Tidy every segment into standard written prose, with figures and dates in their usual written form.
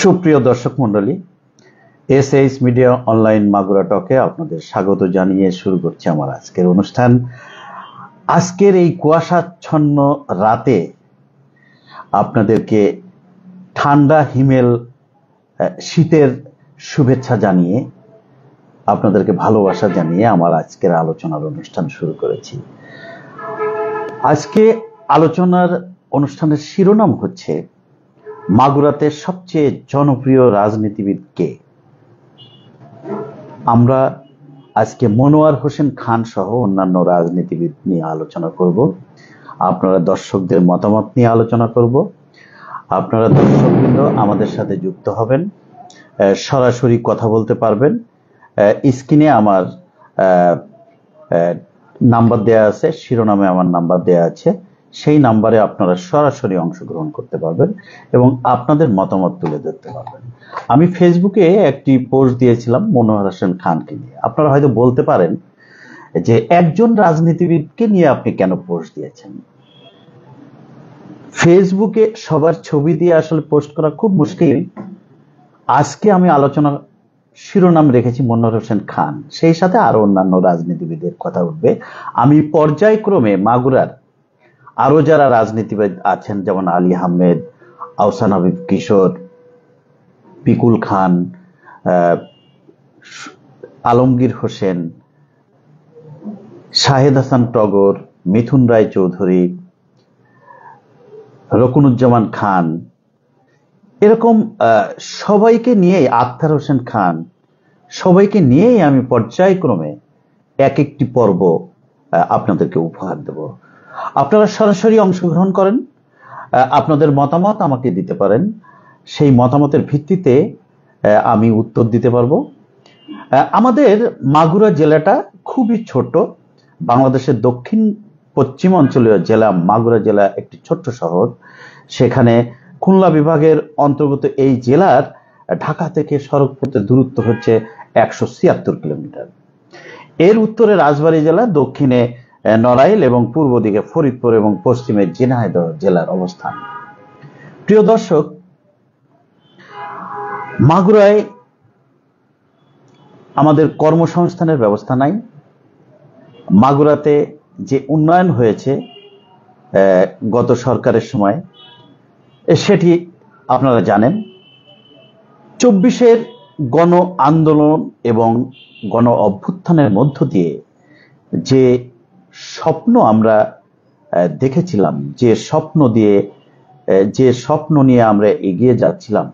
সুপ্রিয় দর্শক মণ্ডলী, এসএইচ মিডিয়া অনলাইন মাগুরা টকে আপনাদের স্বাগত জানিয়ে শুরু করছি আমার আজকের অনুষ্ঠান। আজকের এই কুয়াশাচ্ছন্ন রাতে আপনাদেরকে ঠান্ডা হিমেল শীতের শুভেচ্ছা জানিয়ে, আপনাদেরকে ভালোবাসা জানিয়ে আমার আজকের আলোচনার অনুষ্ঠান শুরু করেছি। আজকে আলোচনার অনুষ্ঠানের শিরোনাম হচ্ছে মাগুরাতে সবচেয়ে জনপ্রিয় রাজনীতিবিদ কে। আমরা আজকে মনোয়ার হোসেন খান সহ অন্যান্য রাজনীতিবিদ নিয়ে আলোচনা করব। আপনারা দর্শকদের মতামত নিয়ে আলোচনা করব। আপনারা দর্শকবৃন্দ আমাদের সাথে যুক্ত হবেন, সরাসরি কথা বলতে পারবেন। স্ক্রিনে আমার নাম্বার দেয়া আছে, শিরোনামে আমার নাম্বার দেয়া আছে, সেই নাম্বারে আপনারা সরাসরি অংশগ্রহণ করতে পারবেন এবং আপনাদের মতামত তুলে ধরতে পারবেন। আমি ফেসবুকে একটি পোস্ট দিয়েছিলাম মনোয়ার হোসেন খানকে নিয়ে। আপনারা হয়তো বলতে পারেন যে একজন রাজনীতিবিদকে নিয়ে আপনি কেন পোস্ট দিয়েছেন। ফেসবুকে সবার ছবি দিয়ে আসলে পোস্ট করা খুব মুশকিল। আজকে আমি আলোচনা শিরোনাম রেখেছি মনোয়ার হোসেন খান, সেই সাথে আরো অন্যান্য রাজনীতিবিদের কথা উঠবে। আমি পর্যায়ক্রমে মাগুরার আরো যারা রাজনীতিবিদ আছেন, যেমন আলী আহমেদ, আহসান হাবিব কিশোর, পিকুল খান, আলমগীর হোসেন, শাহেদ হাসান টগর, মিথুন রায় চৌধুরী, রকুনুজ্জামান খান, এরকম সবাইকে নিয়ে, আখতার হোসেন খান, সবাইকে নিয়েই আমি পর্যায়ক্রমে এক একটি পর্ব আপনাদেরকে উপহার দেব। আপনারা সরাসরি অংশগ্রহণ করেন, আপনাদের মতামত আমাকে দিতে পারেন। সেই মতামতের ভিত্তিতে আমি উত্তর দিতে পারবো। আমাদের মাগুরা জেলাটা খুবই ছোট, বাংলাদেশের দক্ষিণ পশ্চিম অঞ্চলীয় জেলা মাগুরা জেলা একটি ছোট্ট শহর। সেখানে খুলনা বিভাগের অন্তর্গত এই জেলার ঢাকা থেকে সড়ক পথে দূরত্ব হচ্ছে 176 কিলোমিটার। এর উত্তরে রাজবাড়ী জেলা, দক্ষিণে নড়াইল এবং পূর্ব দিকে ফরিদপুর এবং পশ্চিমে ঝিনাইদহ জেলার অবস্থান। প্রিয় দর্শক, মাগুরায় আমাদের কর্মসংস্থানের ব্যবস্থা নাই। মাগুরাতে যে উন্নয়ন হয়েছে গত সরকারের সময়, সেটি আপনারা জানেন। 24-এর গণ আন্দোলন এবং গণ অভ্যুত্থানের মধ্য দিয়ে যে স্বপ্ন আমরা দেখেছিলাম, যে স্বপ্ন নিয়ে আমরা এগিয়ে যাচ্ছিলাম,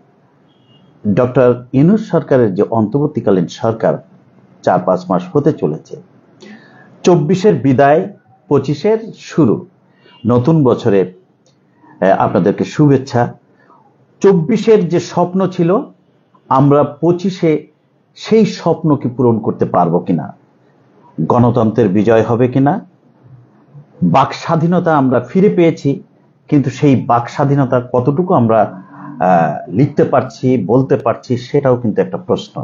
ডক্টর ইউনূস সরকারের যে অন্তর্বর্তীকালীন সরকার 4-5 মাস হতে চলেছে, 24-এর বিদায়, 25-এর শুরু, নতুন বছরে আপনাদেরকে শুভেচ্ছা। 24-এর যে স্বপ্ন ছিল, আমরা 25-এ সেই স্বপ্নকে পূরণ করতে পারবো কিনা, গণতন্ত্রের বিজয় হবে কিনা, বাক স্বাধীনতা আমরা ফিরে পেয়েছি, কিন্তু সেই বাক স্বাধীনতা কতটুকু আমরা লিখতে পারছি, বলতে পারছি, সেটাও কিন্তু একটা প্রশ্ন।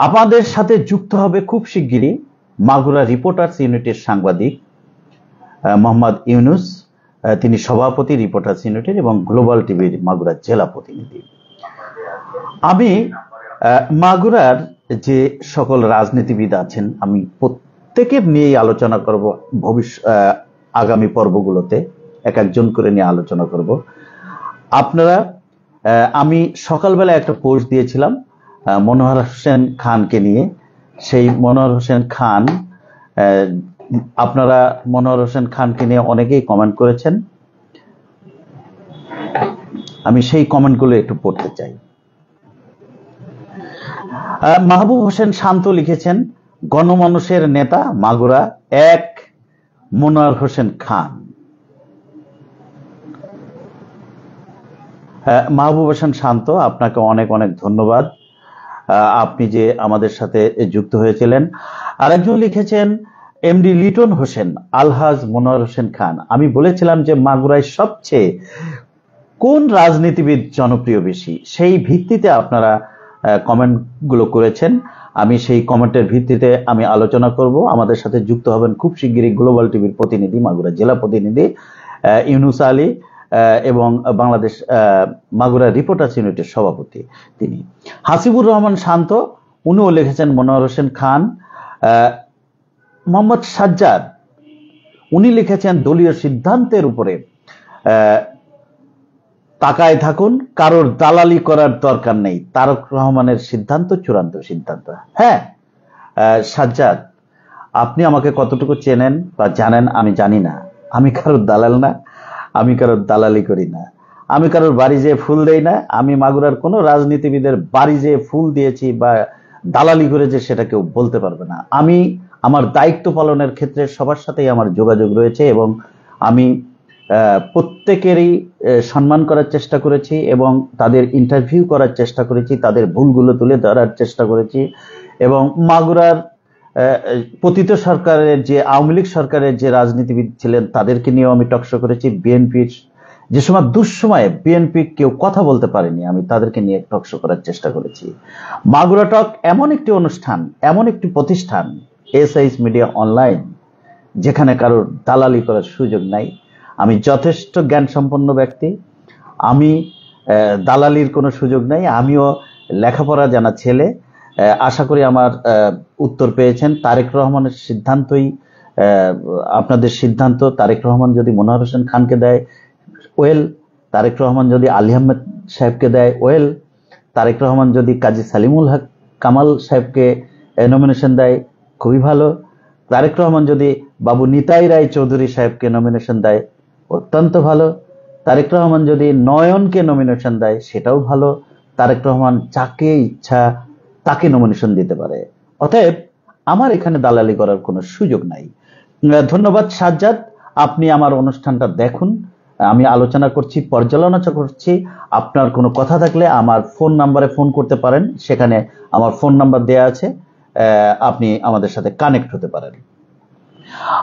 আপনাদের সাথে যুক্ত হবে খুব শিগগিরই মাগুরা রিপোর্টার্স ইউনিটের সাংবাদিক মোহাম্মদ ইউনুস, তিনি সভাপতি রিপোর্টার্স ইউনিটের এবং গ্লোবাল টিভির মাগুরা জেলা প্রতিনিধি। আমি মাগুরার যে সকল রাজনীতিবিদ আছেন, আমি প্রত্যেকের নিয়েই আলোচনা করব। আগামী পর্বগুলোতে এক একজন করে নিয়ে আলোচনা করব। আপনারা, আমি সকালবেলা একটা পোস্ট দিয়েছিলাম মনোয়ার হোসেন খানকে নিয়ে। সেই মনোয়ার হোসেন খান, আপনারা মনোয়ার হোসেন খানকে নিয়ে অনেকেই কমেন্ট করেছেন। আমি সেই কমেন্টগুলো একটু পড়তে চাই। মাহবুব হোসেন শান্ত লিখেছেন, গণমানুষের নেতা মাগুরা এক মনোয়ার হোসেন খান। মাহবুব হোসেন শান্ত, আপনাকে অনেক অনেক ধন্যবাদ, আপনি যে আমাদের সাথে যুক্ত হয়েছিলেন। আরেকজন লিখেছেন এমডি লিটন হোসেন, আলহাজ মনোয়ার হোসেন খান। আমি বলেছিলাম যে মাগুরায় সবচেয়ে কোন রাজনীতিবিদ জনপ্রিয় বেশি, সেই ভিত্তিতে আপনারা কমেন্টগুলো করেছেন। আমি সেই কমেন্টের ভিত্তিতে আমি আলোচনা করব। আমাদের সাথে যুক্ত হবেন খুব শিগগিরই গ্লোবাল টিভির প্রতিনিধি, মাগুরা জেলা প্রতিনিধি ইউনুস আলী, এবং বাংলাদেশ মাগুরা রিপোর্টার্স ইউনিটের সভাপতি তিনি। হাসিবুর রহমান শান্ত, উনিও লিখেছেন মনোয়ার হোসেন খান। মোহাম্মদ সাজ্জাদ, উনি লিখেছেন দলীয় সিদ্ধান্তের উপরে তাকায় থাকুন, কারোর দালালি করার দরকার নেই, তারেক রহমানের সিদ্ধান্ত চূড়ান্ত সিদ্ধান্ত। হ্যাঁ সাজ্জাদ, আপনি আমাকে কতটুকু চেনেন বা জানেন আমি জানি না। আমি কারোর দালাল না, আমি কারোর দালালি করি না, আমি কারোর বাড়ি যেয়ে ফুল দেই না, আমি মাগুরার কোনো রাজনীতিবিদের বাড়ি যেয়ে ফুল দিয়েছি বা দালালি করেছে সেটা কেউ বলতে পারবে না। আমি আমার দায়িত্ব পালনের ক্ষেত্রে সবার সাথেই আমার যোগাযোগ রয়েছে এবং আমি প্রত্যেকেরই সম্মান করার চেষ্টা করেছি এবং তাদের ইন্টারভিউ করার চেষ্টা করেছি, তাদের ভুলগুলো তুলে ধরার চেষ্টা করেছি এবং মাগুরার পতিত সরকারের যে আওয়ামী লীগ সরকারের যে রাজনীতিবিদ ছিলেন তাদেরকে নিয়েও আমি টকশো করেছি। বিএনপির যে সময় দুঃসময়ে বিএনপি কেউ কথা বলতে পারেনি, আমি তাদেরকে নিয়ে টকশো করার চেষ্টা করেছি। মাগুরা টক এমন একটি অনুষ্ঠান, এমন একটি প্রতিষ্ঠান এসআইএস মিডিয়া অনলাইন, যেখানে কারোর দালালি করার সুযোগ নাই। আমি যথেষ্ট জ্ঞান সম্পন্ন ব্যক্তি, আমি দালালির কোনো সুযোগ নাই, আমিও লেখাপড়া জানা ছেলে। আশা করি আমার উত্তর পেয়েছেন। তারেক রহমানের সিদ্ধান্তই আপনাদের সিদ্ধান্ত। তারেক রহমান যদি মনোয়ার হোসেন খানকে দেয় ওয়েল, তারেক রহমান যদি আলী আহমেদ সাহেবকে দেয় ওয়েল, তারেক রহমান যদি কাজী সালিমুল হক কামাল সাহেবকে নমিনেশন দেয় খুবই ভালো, তারেক রহমান যদি বাবু নিতাই রায় চৌধুরী সাহেবকে নমিনেশন দেয় অত্যন্ত ভালো, তারেক রহমান যদি নয়নকে নমিনেশন দেয় সেটাও ভালো, তারেক রহমান যাকে ইচ্ছা তাকে নমিনেশন দিতে পারে। অতএব আমার এখানে দালালি করার কোনো সুযোগ নাই। ধন্যবাদ সাজ্জাদ, আপনি আমার অনুষ্ঠানটা দেখুন, আমি আলোচনা করছি, পর্যালোচনা করছি। আপনার কোনো কথা থাকলে আমার ফোন নাম্বারে ফোন করতে পারেন, সেখানে আমার ফোন নাম্বার দেয়া আছে, আপনি আমাদের সাথে কানেক্ট হতে পারেন।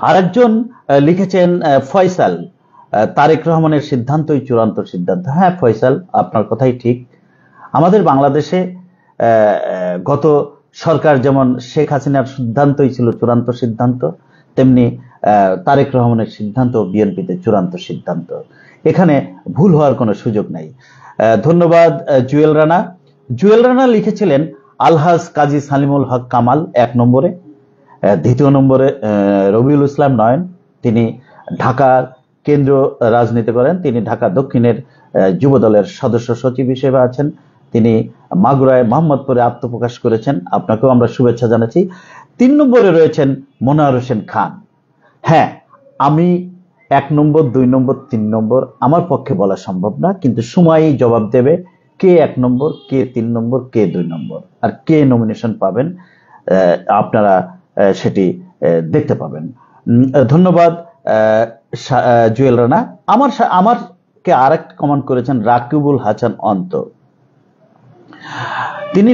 আরেকজন লিখেছেন ফয়সাল, তারেক রহমানের সিদ্ধান্তই চূড়ান্ত সিদ্ধান্ত। হ্যাঁ ফয়সাল, আপনার কথাই ঠিক। আমাদের বাংলাদেশে গত সরকার যেমন শেখ হাসিনার সিদ্ধান্তই ছিল চূড়ান্ত সিদ্ধান্ত, তেমনি তারেক রহমানের সিদ্ধান্ত বিএনপিতে চূড়ান্ত সিদ্ধান্ত। এখানে ভুল হওয়ার কোনো সুযোগ নাই। ধন্যবাদ জুয়েল রানা। জুয়েল রানা লিখেছিলেন আলহাজ কাজী সালিমুল হক কামাল 1 নম্বরে, 2 নম্বরে রবিউল ইসলাম নয়ন, তিনি ঢাকার কেন্দ্র রাজনীতি করেন, তিনি ঢাকা দক্ষিণের যুব দলের সদস্য সচিব হিসেবে আছেন, তিনি মাগুরায় মোহাম্মদপুরে আত্মপ্রকাশ করেছেন, আপনাকেও আমরা শুভেচ্ছা জানাচ্ছি। 3 নম্বরে রয়েছেন মনোয়ার হোসেন খান। হ্যাঁ, আমি 1 নম্বর 2 নম্বর 3 নম্বর আমার পক্ষে বলা সম্ভব না, কিন্তু সময়ই জবাব দেবে কে 1 নম্বর, কে 3 নম্বর, কে 2 নম্বর, আর কে নমিনেশন পাবেন আপনারা সেটি দেখতে পাবেন। ধন্যবাদ জুয়েল রানা। আমারকে আরেকটা কমেন্ট করেছেন রাকিবুল হাসান অন্ত, তিনি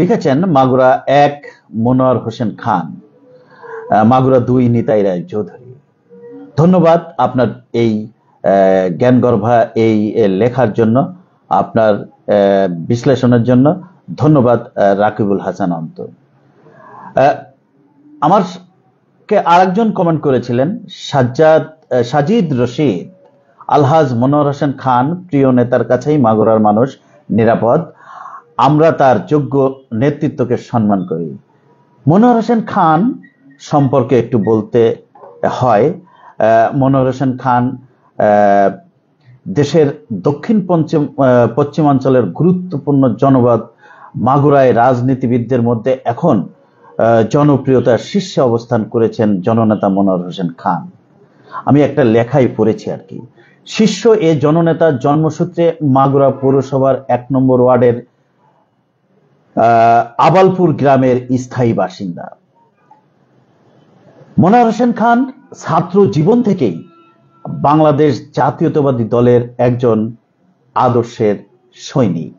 লিখেছেন মাগুরা 1 মনোয়ার হোসেন খান, মাগুরা 2 নিতাই রায় চৌধুরী। ধন্যবাদ আপনার এই জ্ঞানগর্ভা এই লেখার জন্য, আপনার বিশ্লেষণের জন্য ধন্যবাদ রাকিবুল হাসান অন্ত। আমারকে আরেকজন কমেন্ট করেছিলেন সাজিদ রশিদ, আলহাজ মনোয়ার হোসেন খান প্রিয় নেতার কাছেই মাগুরার মানুষ নিরাপদ, আমরা তার যোগ্য নেতৃত্বকে সম্মান করি। মনোয়ার হোসেন খান সম্পর্কে একটু বলতে হয়। মনোয়ার হোসেন খান দেশের দক্ষিণ পশ্চিমাঞ্চলের গুরুত্বপূর্ণ জনপদ মাগুরায় রাজনীতিবিদদের মধ্যে এখন জনপ্রিয়তার শীর্ষে অবস্থান করেছেন জননেতা মনোয়ার হোসেন খান। আমি একটা লেখাই পড়েছি আর কি। শীর্ষ এ জননেতা জন্মসূত্রে মাগুরা পৌরসভার 1 নম্বর ওয়ার্ডের আবালপুর গ্রামের স্থায়ী বাসিন্দা। মনোয়ার হোসেন খান ছাত্র জীবন থেকেই বাংলাদেশ জাতীয়তাবাদী দলের একজন আদর্শের সৈনিক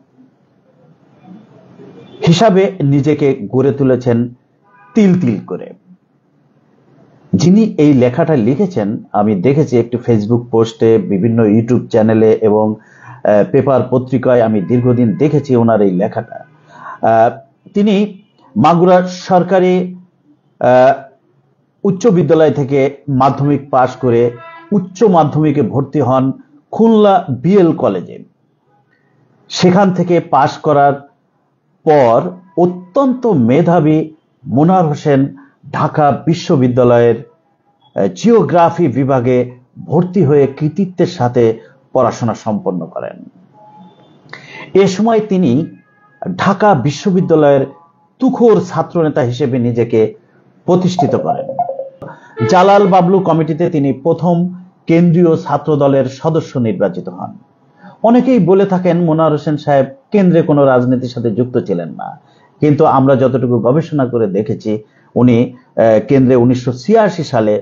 হিসাবে নিজেকে গড়ে তুলেছেন তিল তিল করে। যিনি এই লেখাটা লিখেছেন আমি দেখেছি একটি ফেসবুক পোস্টে, বিভিন্ন ইউটিউব চ্যানেলে এবং পেপার পত্রিকায় আমি দীর্ঘদিন দেখেছি ওনার এই লেখাটা। তিনি মাগুরা সরকারি উচ্চ বিদ্যালয় থেকে মাধ্যমিক পাশ করে উচ্চ মাধ্যমিকে ভর্তি হন খুলনা বিএল কলেজে। সেখান থেকে পাশ করার পর অত্যন্ত মেধাবী মনোয়ার হোসেন ঢাকা বিশ্ববিদ্যালয়ের জিওগ্রাফি বিভাগে ভর্তি হয়ে কৃতিত্বের সাথে পড়াশোনা সম্পন্ন করেন। এ সময় তিনি ঢাকা বিশ্ববিদ্যালয়ের তুখোড় ছাত্রনেতা হিসেবে নিজেকে প্রতিষ্ঠিত করেন। জালাল বাবলু কমিটিতে তিনি প্রথম কেন্দ্রীয় ছাত্র দলের সদস্য নির্বাচিত হন। অনেকেই বলে থাকেন মনোয়ার হোসেন সাহেব কেন্দ্রে কোনো রাজনীতির সাথে যুক্ত ছিলেন না, কিন্তু আমরা যতটুকু গবেষণা করে দেখেছি উনি কেন্দ্রে 1986 সালে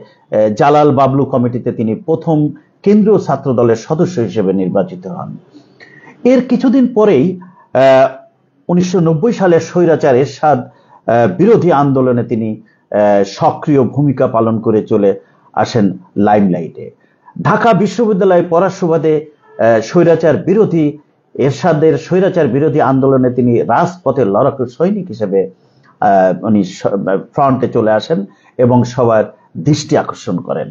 জালাল বাবলু কমিটিতে তিনি প্রথম কেন্দ্রীয় ছাত্র দলের সদস্য হিসেবে নির্বাচিত হন। এর কিছুদিন পরেই 1990 সালে স্বৈরাচার এরশাদ বিরোধী আন্দোলনে তিনি সক্রিয় ভূমিকা পালন করে চলে আসেন লাইমলাইটে। ঢাকা বিশ্ববিদ্যালয়ে পড়ার সুবাদে স্বৈরাচার বিরোধী আন্দোলনে তিনি রাজপথে লড়াকু সৈনিক হিসেবে উনি ফ্রন্টে চলে আসেন এবং সবার দৃষ্টি আকর্ষণ করেন।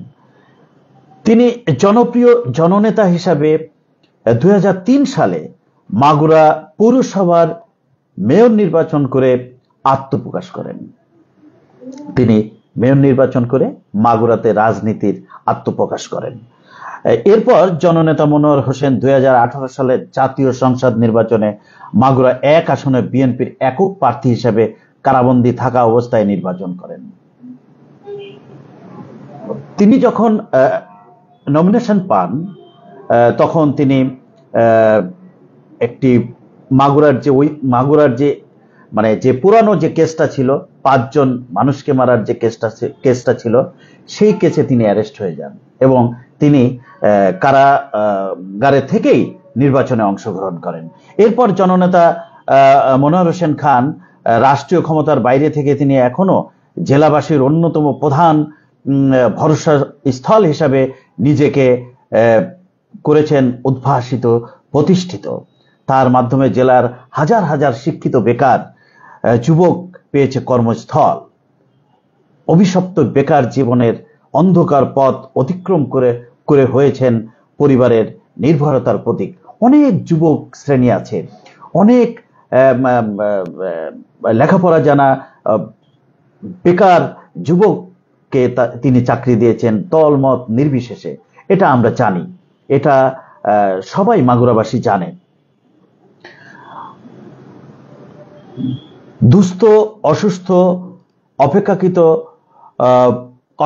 তিনি জনপ্রিয় জননেতা হিসাবে 2003 সালে মাগুরা পৌরসভার মেয়র নির্বাচন করে আত্মপ্রকাশ করেন। তিনি মেয়র নির্বাচন করে মাগুরাতে রাজনীতির আত্মপ্রকাশ করেন। এরপর জননেতা মনোয়ার হোসেন 2018 সালে জাতীয় সংসদ নির্বাচনে মাগুরা 1 আসনে বিএনপির একক প্রার্থী হিসেবে কারাবন্দী থাকা অবস্থায় নির্বাচন করেন। তিনি যখন নমিনেশন পান তখন তিনি একটি মাগুরার যে পুরানো যে কেসটা ছিল, 5 জন মানুষকে মারার যে কেসটা ছিল, সেই কেসে তিনি অ্যারেস্ট হয়ে যান এবং তিনি কারাগারে থেকেই নির্বাচনে অংশগ্রহণ করেন। এরপর জননেতা মনোয়ার হোসেন খান রাষ্ট্রীয় ক্ষমতার বাইরে থেকে তিনি এখনো জেলাবাসীর অন্যতম প্রধান ভরসা স্থল হিসাবে নিজেকে করেছেন উদ্ভাসিত, প্রতিষ্ঠিত। তার মাধ্যমে জেলার হাজার হাজার শিক্ষিত বেকার যুবক পেয়েছে কর্মস্থল। অভিশপ্ত বেকার জীবনের অন্ধকার পথ অতিক্রম করে হয়েছেন পরিবারের নির্ভরতার প্রতীক। অনেক যুবক শ্রেণী আছে, অনেক লেখাপড়া জানা বেকার যুবককে তিনি চাকরি দিয়েছেন দলমত নির্বিশেষে। এটা আমরা জানি, এটা সবাই মাগুরাবাসী জানে। দুস্থ, অসুস্থ, অপেক্ষাকৃত,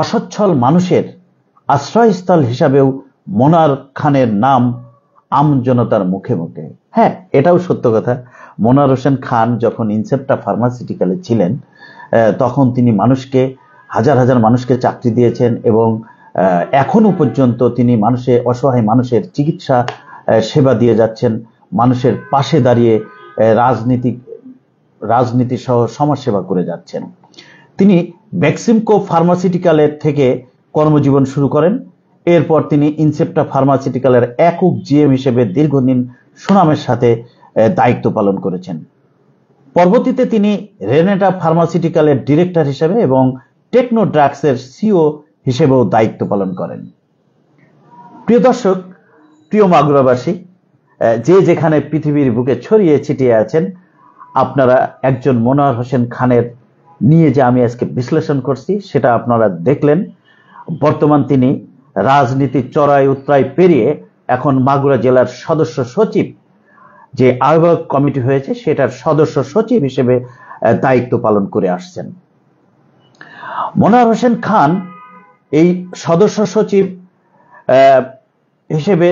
অসচ্ছল মানুষের আশ্রয়স্থল হিসাবেও মনোয়ার খানের নাম আমজনতার মুখে মুখে। হ্যাঁ, এটাও সত্য কথা। মনোয়ার হোসেন খান যখন ইনসেপ্টা ফার্মাসিউটিক্যালে ছিলেন তখন তিনি হাজার হাজার মানুষকে চাকরি দিয়েছেন এবং এখনো পর্যন্ত তিনি অসহায় মানুষের চিকিৎসা সেবা দিয়ে যাচ্ছেন, মানুষের পাশে দাঁড়িয়ে রাজনীতি সহ সমাজসেবা করে যাচ্ছেন। তিনি বেক্সিমকো ফার্মাসিউটিক্যালের থেকে কর্মজীবন শুরু করেন। এরপর তিনি ইনসেপ্টা ফার্মাসিউটিক্যালের একক জিএম হিসেবে দীর্ঘদিন সুনামের সাথে দায়িত্ব পালন করেছেন। পরবর্তীতে তিনি রেনেটা ফার্মাসিউটিক্যালের ডিরেক্টর হিসেবে এবং টেকনো ড্রাগসের সিও হিসেবেও দায়িত্ব পালন করেন। প্রিয় দর্শক, প্রিয় মাগুরাবাসী, যে যেখানে পৃথিবীর বুকে ছড়িয়ে ছিটিয়ে আছেন, আপনারা একজন মনোয়ার হোসেন খানের নিয়ে যে আমি আজকে বিশ্লেষণ করছি সেটা আপনারা দেখলেন। বর্তমান তিনি রাজনীতির চড়াই উতরাই পেরিয়ে এখন মাগুরা জেলার সদস্য সচিব, যে আহ্বায়ক কমিটি হয়েছে সেটার সদস্য সচিব হিসেবে দায়িত্ব পালন করে আসছেন। মনোয়ার হোসেন খান এই সদস্য সচিব হিসেবে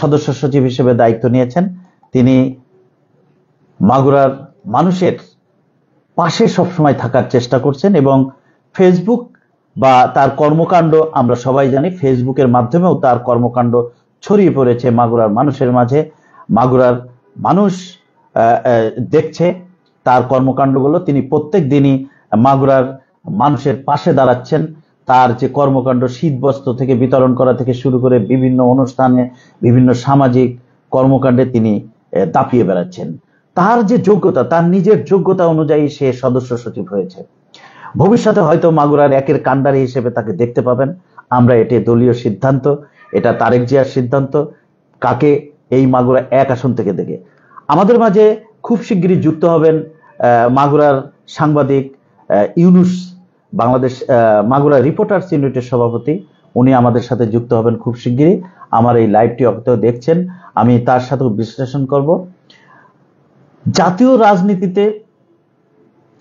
সদস্য সচিব হিসেবে দায়িত্ব নিয়েছেন। তিনি মাগুরার মানুষের পাশে সবসময় থাকার চেষ্টা করছেন এবং ফেসবুক বা তার কর্মকাণ্ড আমরা সবাই জানি, ফেসবুকের মাধ্যমেও তার কর্মকাণ্ড ছড়িয়ে পড়েছে মাগুরার মানুষের মাঝে। মাগুরার মানুষ দেখছে তার কর্মকাণ্ডগুলো। তিনি প্রত্যেক দিনই মাগুরার মানুষের পাশে দাঁড়াচ্ছেন। তার যে কর্মকাণ্ড, শীতবস্ত্র থেকে বিতরণ করা থেকে শুরু করে বিভিন্ন অনুষ্ঠানে, বিভিন্ন সামাজিক কর্মকাণ্ডে তিনি দাপিয়ে বেড়াচ্ছেন। তার যে যোগ্যতা, তার নিজের যোগ্যতা অনুযায়ী সে সদস্য সচিব হয়েছে। ভবিষ্যতে হয়তো মাগুরার একের কাণ্ডারি হিসেবে তাকে দেখতে পাবেন। আমরা এটি দলীয় সিদ্ধান্ত, এটা তারেক জিয়ার সিদ্ধান্ত কাকে এই মাগুরা 1 আসন থেকে দেখে। আমাদের মাঝে খুব শিগগিরই যুক্ত হবেন মাগুরার সাংবাদিক ইউনুস, বাংলাদেশ মাগুরা রিপোর্টার্স ইউনিটের সভাপতি। উনি আমাদের সাথে যুক্ত হবেন খুব শিগগিরই। আমার এই লাইভটি হয়তো দেখছেন, আমি তার সাথে বিশ্লেষণ করব জাতীয় রাজনীতিতে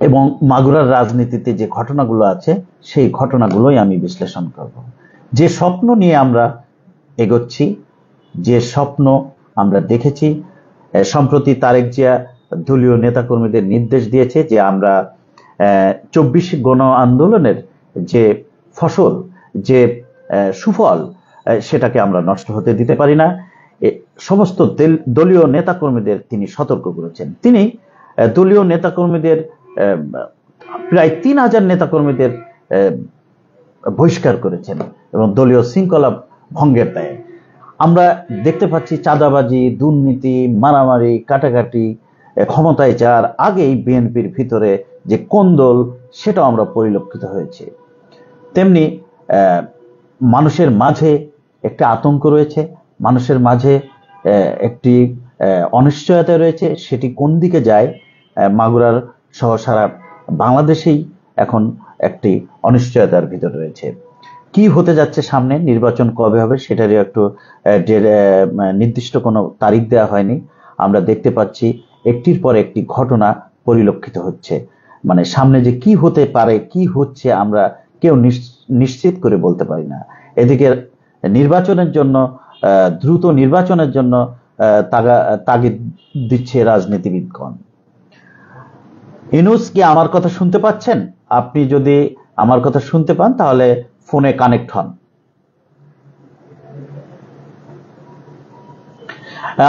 এবং মাগুরার রাজনীতিতে যে ঘটনাগুলো আছে সেই ঘটনাগুলোই আমি বিশ্লেষণ করব। যে স্বপ্ন নিয়ে আমরা এগোচ্ছি, যে স্বপ্ন আমরা দেখেছি, সম্প্রতি তারেক জিয়া দলীয় নেতাকর্মীদের নির্দেশ দিয়েছে যে আমরা 24 গণ আন্দোলনের যে ফসল, যে সুফল, সেটাকে আমরা নষ্ট হতে দিতে পারি না। সমস্ত দলীয় নেতাকর্মীদের তিনি সতর্ক করেছেন। তিনি দলীয় নেতাকর্মীদের প্রায় 3000 নেতাকর্মীদের বহিষ্কার করেছেন এবং দলীয় শৃঙ্খলা ভঙ্গের দায়ে। আমরা দেখতে পাচ্ছি চাঁদাবাজি, দুর্নীতি, মারামারি, কাটাকাটি, ক্ষমতায় যাওয়ার আগেই বিএনপির ভিতরে যে কোন্দল, সেটাও আমরা পরিলক্ষিত হয়েছে। তেমনি মানুষের মাঝে একটা আতঙ্ক রয়েছে, মানুষের মাঝে একটি অনিশ্চয়তা রয়েছে। সেটি কোন দিকে যায়, মাগুরার সহ সারা বাংলাদেশেই এখন একটি অনিশ্চয়তার ভিতর রয়েছে। কি হতে যাচ্ছে সামনে, নির্বাচন কবে হবে সেটারই একটু নির্দিষ্ট কোনো তারিখ দেওয়া হয়নি। আমরা দেখতে পাচ্ছি একটির পর একটি ঘটনা পরিলক্ষিত হচ্ছে। মানে সামনে যে কি হতে পারে, কি হচ্ছে, আমরা কেউ নিশ্চিত করে বলতে পারি না। এদিকে নির্বাচনের জন্য, দ্রুত নির্বাচনের জন্য তাগিদ দিচ্ছে রাজনীতিবিদগণ। ইউনুস, কি আমার কথা শুনতে পাচ্ছেন? আপনি যদি আমার কথা শুনতে পান তাহলে ফোনে কানেক্ট হন।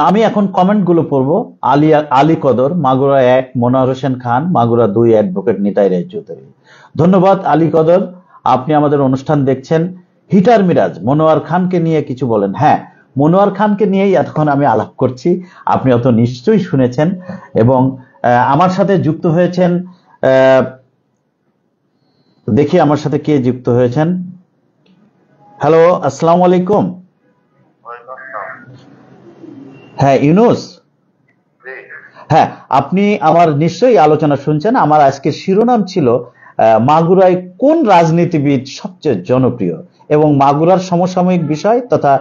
আমি এখন কমেন্টগুলো পড়বো। আলী কদর, মাগুরা 1 মনোয়ার হোসেন খান, মাগুরা 2 অ্যাডভোকেট নিতাই রায়চৌধুরী। ধন্যবাদ আলী কদর, আপনি আমাদের অনুষ্ঠান দেখছেন। হিটার মিরাজ, মনোয়ার খানকে নিয়ে কিছু বলেন। হ্যাঁ, মনোয়ার খানকে নিয়েই এতক্ষণ আমি আলাপ করছি, আপনি অত নিশ্চয়ই শুনেছেন। এবং আমার সাথে যুক্ত হয়েছেন, দেখি আমার সাথে কে যুক্ত হয়েছেন। হ্যালো, আসসালামু আলাইকুম। হ্যাঁ ইউনুস, হ্যাঁ আপনি আমার নিশ্চয়ই আলোচনা শুনছেন। আমার আজকের শিরোনাম ছিল মাগুরায় কোন রাজনীতিবিদ সবচেয়ে জনপ্রিয়, এবং মাগুরার সমসাময়িক বিষয় তথা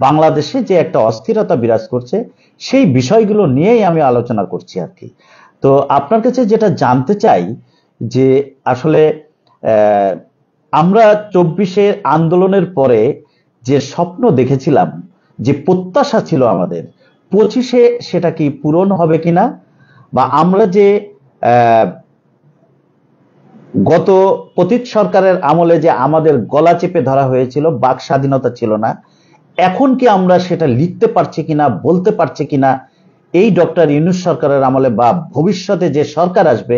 বাংলাদেশে যে একটা অস্থিরতা বিরাজ করছে সেই বিষয়গুলো নিয়েই আমি আলোচনা করছি আর কি। তো আপনার কাছে যেটা জানতে চাই যে আসলে আমরা 24 আন্দোলনের পরে যে স্বপ্ন দেখেছিলাম, যে প্রত্যাশা ছিল আমাদের, 25 সেটা কি পূরণ হবে কিনা, বা আমরা যে গত পতিত সরকারের আমলে যে আমাদের গলা চেপে ধরা হয়েছিল, বাক স্বাধীনতা ছিল না, এখন কি আমরা সেটা লিখতে পারছি কিনা, বলতে পারছি কিনা, এই ডক্টর ইউনূস সরকারের আমলে বা ভবিষ্যতে যে সরকার আসবে,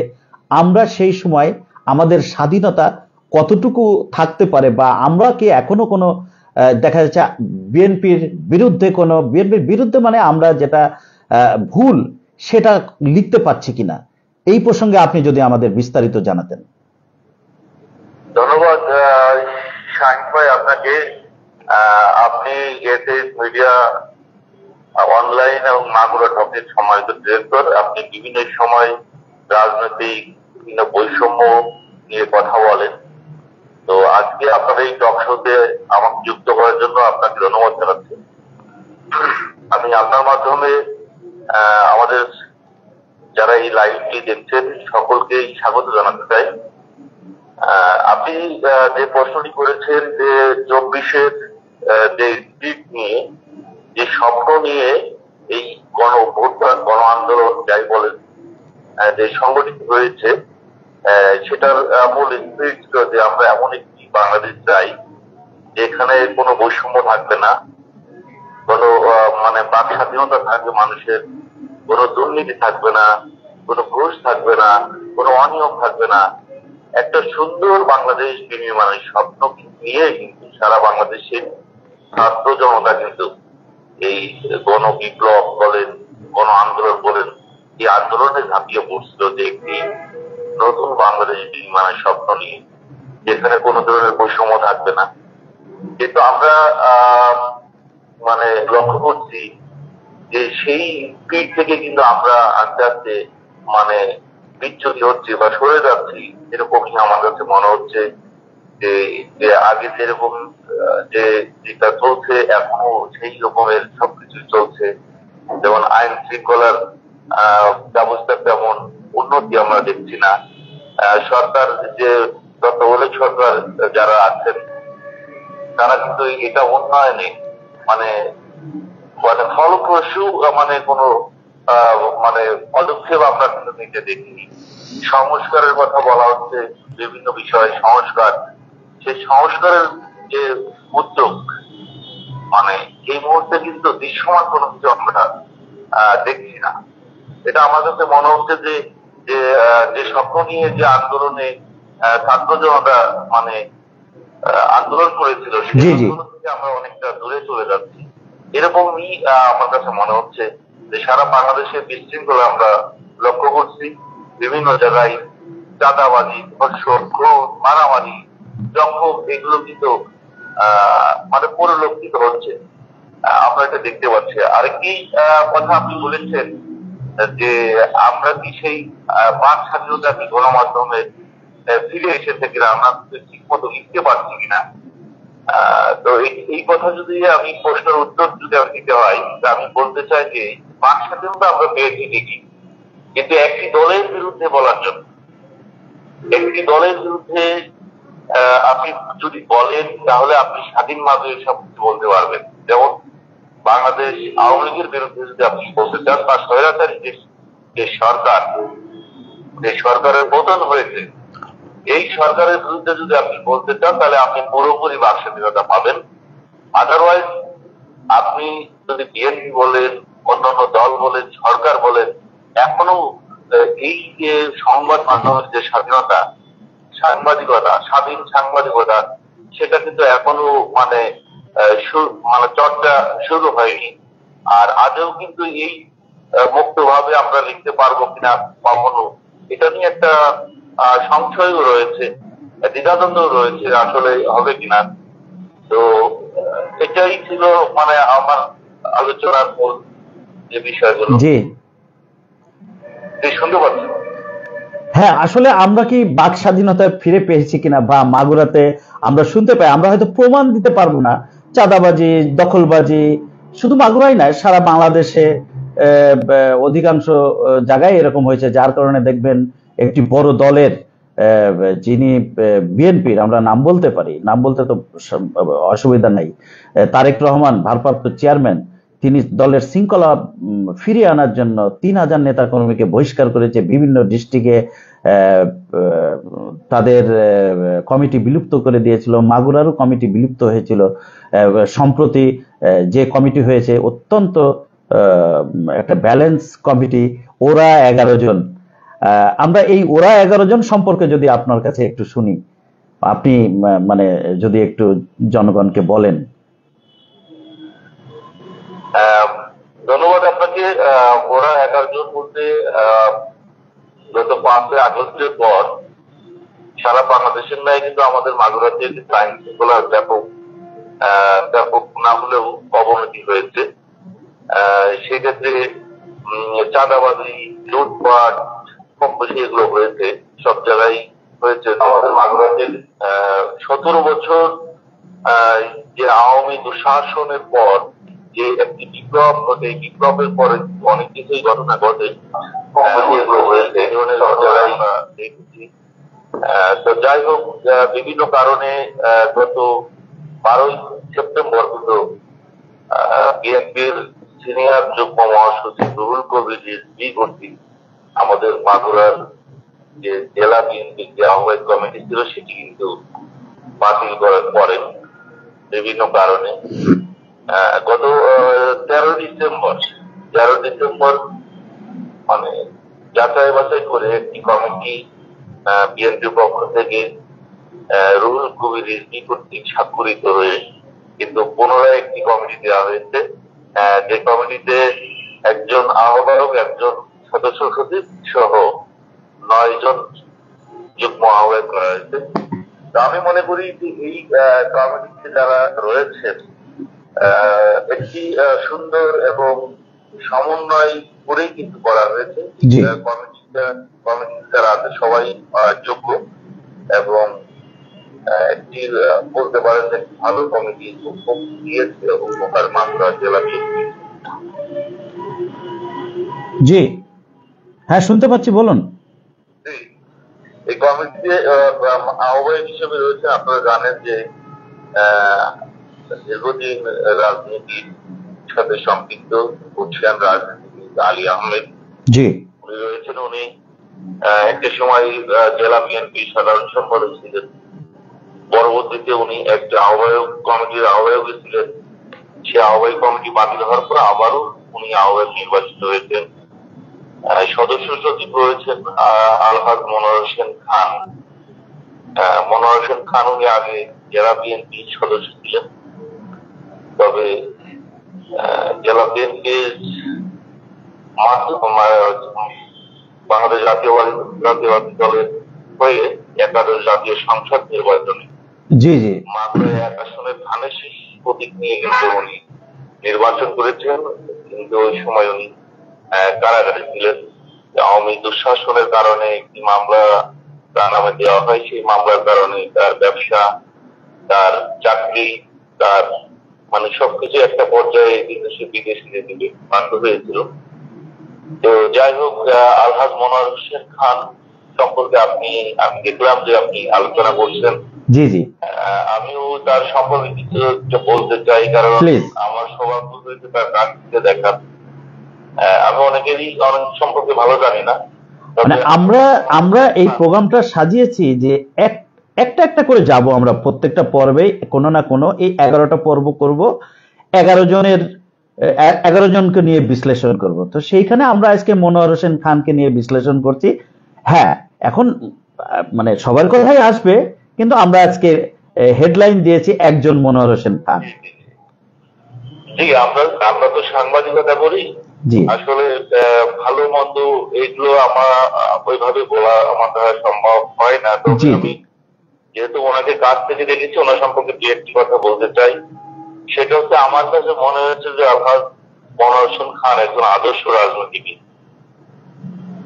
আমরা সেই সময় আমাদের স্বাধীনতা কতটুকু থাকতে পারে, বা আমরা কি এখনো কোনো দেখা যাচ্ছে বিএনপির বিরুদ্ধে মানে আমরা যেটা ভুল সেটা লিখতে পারছি কিনা, এই প্রসঙ্গে আপনি যদি আমাদের বিস্তারিত জানাতেন। ধন্যবাদ শাহিন ভাই আপনাকে। আপনি এতে মিডিয়া অনলাইন এবং মাগুরা টকের সম্মানিত ডিরেক্টর। আপনি বিভিন্ন সময় রাজনৈতিক বিভিন্ন বৈষম্য নিয়ে কথা বলেন। তো আজকে আপনার এই টক শোতে আমাকে যুক্ত করার জন্য আপনাকে ধন্যবাদ জানাচ্ছি। আমি আপনার মাধ্যমে আমাদের যারা এই লাইভটি দেখছেন সকলকেই স্বাগত জানাতে চাই। আপনি যে প্রশ্নটি করেছেন যে 24 যে দিক নিয়ে, যে স্বপ্ন নিয়ে এই গণ অভ্যুত্থান, গণ আন্দোলন যাই বলেন, যে সংগঠিত হয়েছে, সেটার মূল স্পিরিট ছিল যে আমরা এমন একটি বাংলাদেশ চাই যেখানে কোনো বৈষম্য থাকবে না, কোনো মানে বাক স্বাধীনতা থাকবে মানুষের, কোনো দুর্নীতি থাকবে না, কোনো ঘুষ থাকবে না, কোনো অনিয়ম থাকবে না। একটা সুন্দর বাংলাদেশ বিনির্মাণের স্বপ্ন নিয়ে কিন্তু সারা বাংলাদেশের ছাত্র জনতা কিন্তু এই গণ বিপ্লব বলেন, গণ আন্দোলন বলেন, এই আন্দোলনে ঝাঁপিয়ে পড়ছিল যে একটি নতুন বাংলাদেশ বিনির্মাণের স্বপ্ন নিয়ে, যেখানে কোনো ধরনের বৈষম্য থাকবে না। কিন্তু আমরা মানে লক্ষ্য করছি যে সেই স্পিড থেকে কিন্তু আমরা আস্তে আস্তে মানে বিচ্যুতি হচ্ছে বা সরে যাচ্ছি, এরকমই আমার কাছে মনে হচ্ছে। যে আগে যেরকম যে যেটা চলছে এখনো সেই রকমের সবকিছু চলছে, যেমন আইন শৃঙ্খলার ব্যবস্থা তেমন উন্নতি আমরা দেখছি না। সরকার যে তত্ত্বাবধায়ক সরকার যারা আছেন তারা কিন্তু এটা উন্নয়নে মানে মানে ফলপ্রসূ মানে কোনো মানে পদক্ষেপ আমরা কিন্তু নিতে দেখিনি। সংস্কারের কথা বলা হচ্ছে, বিভিন্ন বিষয়ে সংস্কার, সেই সংস্কারের যে উদ্যোগ মানে এই মুহূর্তে কিন্তু দৃশ্যমান কোনো কিছু আমরা দেখছি না। এটা আমার কাছে মনে হচ্ছে যে যে স্বপ্ন নিয়ে যে আন্দোলনে ছাত্র জনতা মানে আন্দোলন করেছিল সেই আন্দোলন থেকে আমরা অনেকটা দূরে চলে যাচ্ছি, এরকমই আমার কাছে মনে হচ্ছে। যে সারা বাংলাদেশে বিশৃঙ্খলা আমরা লক্ষ্য করছি, বিভিন্ন জায়গায় চাঁদাবাজি, ধর্ষণ, ক্রোধ, মারামারি, জখম, এগুলো কিন্তু মানে পরিলক্ষিত হচ্ছে, আমরা এটা দেখতে পাচ্ছি। আরেকটি কথা আপনি বলেছেন যে আমরা কি সেই বাক স্বাধীনতা কি গণমাধ্যমে ফিরে এসেছে কিনা, আমরা ঠিক মতো লিখতে পারছি কিনা। তো এই কথা যদি আমি প্রশ্নের উত্তর যদি আমি দিতে হয়, আমি বলতে চাই যে বাক স্বাধীনতা আমরা পেয়েছি ঠিকই, কিন্তু একটি দলের বিরুদ্ধে বলার জন্য, একটি দলের বিরুদ্ধে আপনি যদি বলেন তাহলে আপনি স্বাধীনভাবে সব কিছু বলতে পারবেন। যেমন বাংলাদেশ আওয়ামী লীগের বিরুদ্ধে যদি আপনি বলতে চান, বা স্বৈরাচারী যে সরকার, যে সরকারের পতন হয়েছে, এই সরকারের বিরুদ্ধে যদি আপনি বলতে চান তাহলে আপনি পুরোপুরি বাক স্বাধীনতা পাবেন। আদারওয়াইজ আপনি যদি বিএনপি বলেন, অন্যান্য দল বলেন, সরকার বলেন, এখনো এই যে সংবাদ মাধ্যমের যে স্বাধীনতা, সাংবাদিকতা, স্বাধীন সাংবাদিকতা, সেটা কিন্তু এখনো মানে মানে চর্চা শুরু হয়নি। আর আজও কিন্তু এই মুক্তভাবে আমরা লিখতে পারবো কিনা কখনো, এটা নিয়ে একটা সংশয়ও রয়েছে, দ্বিধাদ্বন্দ্ব রয়েছে, আসলে হবে কিনা। তো এটাই ছিল মানে আমার আলোচনার মূল যে বিষয়গুলো। জি, শুনতে পাচ্ছি। হ্যাঁ, আসলে আমরা কি বাক স্বাধীনতা ফিরে পেয়েছি কিনা, বা মাগুরাতে আমরা শুনতে পাই, আমরা হয়তো প্রমাণ দিতে পারবো না। চাঁদাবাজি, দখলবাজি শুধু মাগুরাই নয়, সারা বাংলাদেশে অধিকাংশ জায়গায় এরকম হয়েছে, যার কারণে দেখবেন একটি বড় দলের যিনি বিএনপির, আমরা নাম বলতে পারি, নাম বলতে তো অসুবিধা নাই, তারেক রহমান ভারপ্রাপ্ত চেয়ারম্যান, তিনি দলের শৃঙ্খলা ফিরিয়ে আনার জন্য 3000 নেতা কর্মীকে বহিষ্কার করেছে। বিভিন্ন ডিস্ট্রিক্টে তাদের কমিটি বিলুপ্ত করে দিয়েছিল, মাগুরারও কমিটি বিলুপ্ত হয়েছিল। সম্প্রতি যে কমিটি হয়েছে অত্যন্ত একটা ব্যালেন্স কমিটি, ওরা 11 জন। আমরা এই ওরা 11 জন সম্পর্কে যদি আপনার কাছে একটু শুনি, আপনি মানে যদি একটু জনগণকে বলেন। ধন্যবাদ আপনাকে। ওরা 11 জন বলতে গত 5 আগস্টের পর সারা বাংলাদেশের ন্যায় কিন্তু আমাদের মাগুরাতে আইন শৃঙ্খলার ব্যাপক না হলেও অবনতি হয়েছে। সেক্ষেত্রে চাঁদাবাজি, লুটপাট, কম বেশি এগুলো হয়েছে, সব জায়গায় হয়েছে। আমাদের মাগুরাতে 17 বছর যে আওয়ামী দুঃশাসনের পর যে একটি বিপ্লব ঘটে, বিপ্লবের পরে অনেক কিছুই ঘটনা ঘটে, এগুলো হয়েছে, এই ধরনের সব জায়গায় দেখেছি। তো যাই হোক, বিভিন্ন কারণে গত 12ই সেপ্টেম্বর কিন্তু বিএনপির সিনিয়র যুগ্ম মহাসচিব রুহুল কবির রিজভী কর্তৃক আমাদের মাগুরার যে জেলা বিএনপির যে আহ্বায়ক কমিটি ছিল সেটি কিন্তু বাতিল করেন বিভিন্ন কারণে। গত 13 ডিসেম্বর মানে যাচাই বাছাই করে একটি কমিটি বিএনপির পক্ষ থেকে রুহুল কবির রিজভী কর্তৃক স্বাক্ষরিত হয়ে কিন্তু পুনরায় একটি কমিটি দেওয়া হয়েছে, যে কমিটিতে একজন আহ্বায়ক, একজন সদস্য সচিব সহ 9 জন যুগ্ম আহ্বায়ক করা হয়েছে। তো আমি মনে করি যে এই কমিটিতে যারা রয়েছেন একটি সুন্দর এবং সমন্বয় করেই কিন্তু করা হয়েছে। কমিটির আছে সবাই যোগ্য এবং একটি বলতে পারেন যে ভালো কমিটি দিয়েছে উপকার মামলা জেলা বিএনপি। জি হ্যাঁ শুনতে পাচ্ছি, বলুন। এই কমিটিতে আহ্বায়ক হিসেবে রয়েছে, আপনারা জানেন যে দীর্ঘদিন রাজনীতির সাথে সম্পৃক্ত বর্ষিয়ান রাজনীতিবিদ আলী আহমেদ জি উনি রয়েছেন। উনি একটা সময় জেলা বিএনপি সাধারণ সম্পাদক ছিলেন, পরবর্তীতে উনি একটা আহ্বায়ক কমিটির আহ্বায়ক ছিলেন। সে আহ্বায়ক কমিটি বাতিল হওয়ার পর আবারও উনি আহ্বায়ক নির্বাচিত হয়েছেন। সদস্য সচিব রয়েছেন আলহাজ মনোয়ার হোসেন খান। মনোয়ার হোসেন খান উনি আগে জেলা বিএনপি সদস্য ছিলেন, তবে জেলা বিএনপির বাংলাদেশ জাতীয়বাদী দলের হয়ে একাদশ জাতীয় সংসদ নির্বাচনে জি জি মাত্র 1 আসনের ধানের শীষ প্রতীক নিয়ে কিন্তু উনি নির্বাচন করেছেন। কিন্তু ওই সময় উনি কারাগারে ছিলেন। আওয়ামী দুঃশাসনের কারণে একটি মামলা তার নামে দেওয়া হয়। সেই মামলার কারণে তার ব্যবসা, তার চাকরি, তার মানে সবকিছু একটা পর্যায়ে কিন্তু সে বিদেশে যেতে বাধ্য হয়েছিল। তো যাই হোক, আলহাজ মনোয়ার হোসেন খান সম্পর্কে আমি দেখলাম যে আপনি আলোচনা করছেন। জি জি আমিও তার সম্পর্কে কিছু বলতে চাই, কারণ আমার সৌভাগ্য হয়েছে তার কাছ থেকে দেখার। আমি অনেক সম্পর্কে ভালো জানি না, মানে আমরা এই প্রোগ্রামটা সাজিয়েছি যে একটা একটা করে যাব আমরা প্রত্যেকটা পর্বে কোনো না কোনো এই 11টা পর্ব করব, 11 জনকে নিয়ে বিশ্লেষণ করব। তো সেইখানে আমরা আজকে মনোয়ার হোসেন খানকে নিয়ে বিশ্লেষণ করছি। হ্যাঁ এখন মানে সবার কথাই আসবে, কিন্তু আমরা আজকে হেডলাইন দিয়েছি একজন মনোয়ার হোসেন খান। জি, আমরা তো সাংবাদিকতা করি। আসলে ভালো মন্দ এগুলো আমার ওইভাবে বলা আমার দ্বারা সম্ভব হয় না। তবে আমি যেহেতু ওনাকে কাছ থেকে দেখেছি, ওনার সম্পর্কে দু একটি কথা বলতে চাই। সেটা হচ্ছে, আমার কাছে মনে হয়েছে যে আলহাজ মনোয়ার হোসেন খান একজন আদর্শ রাজনীতিবিদ,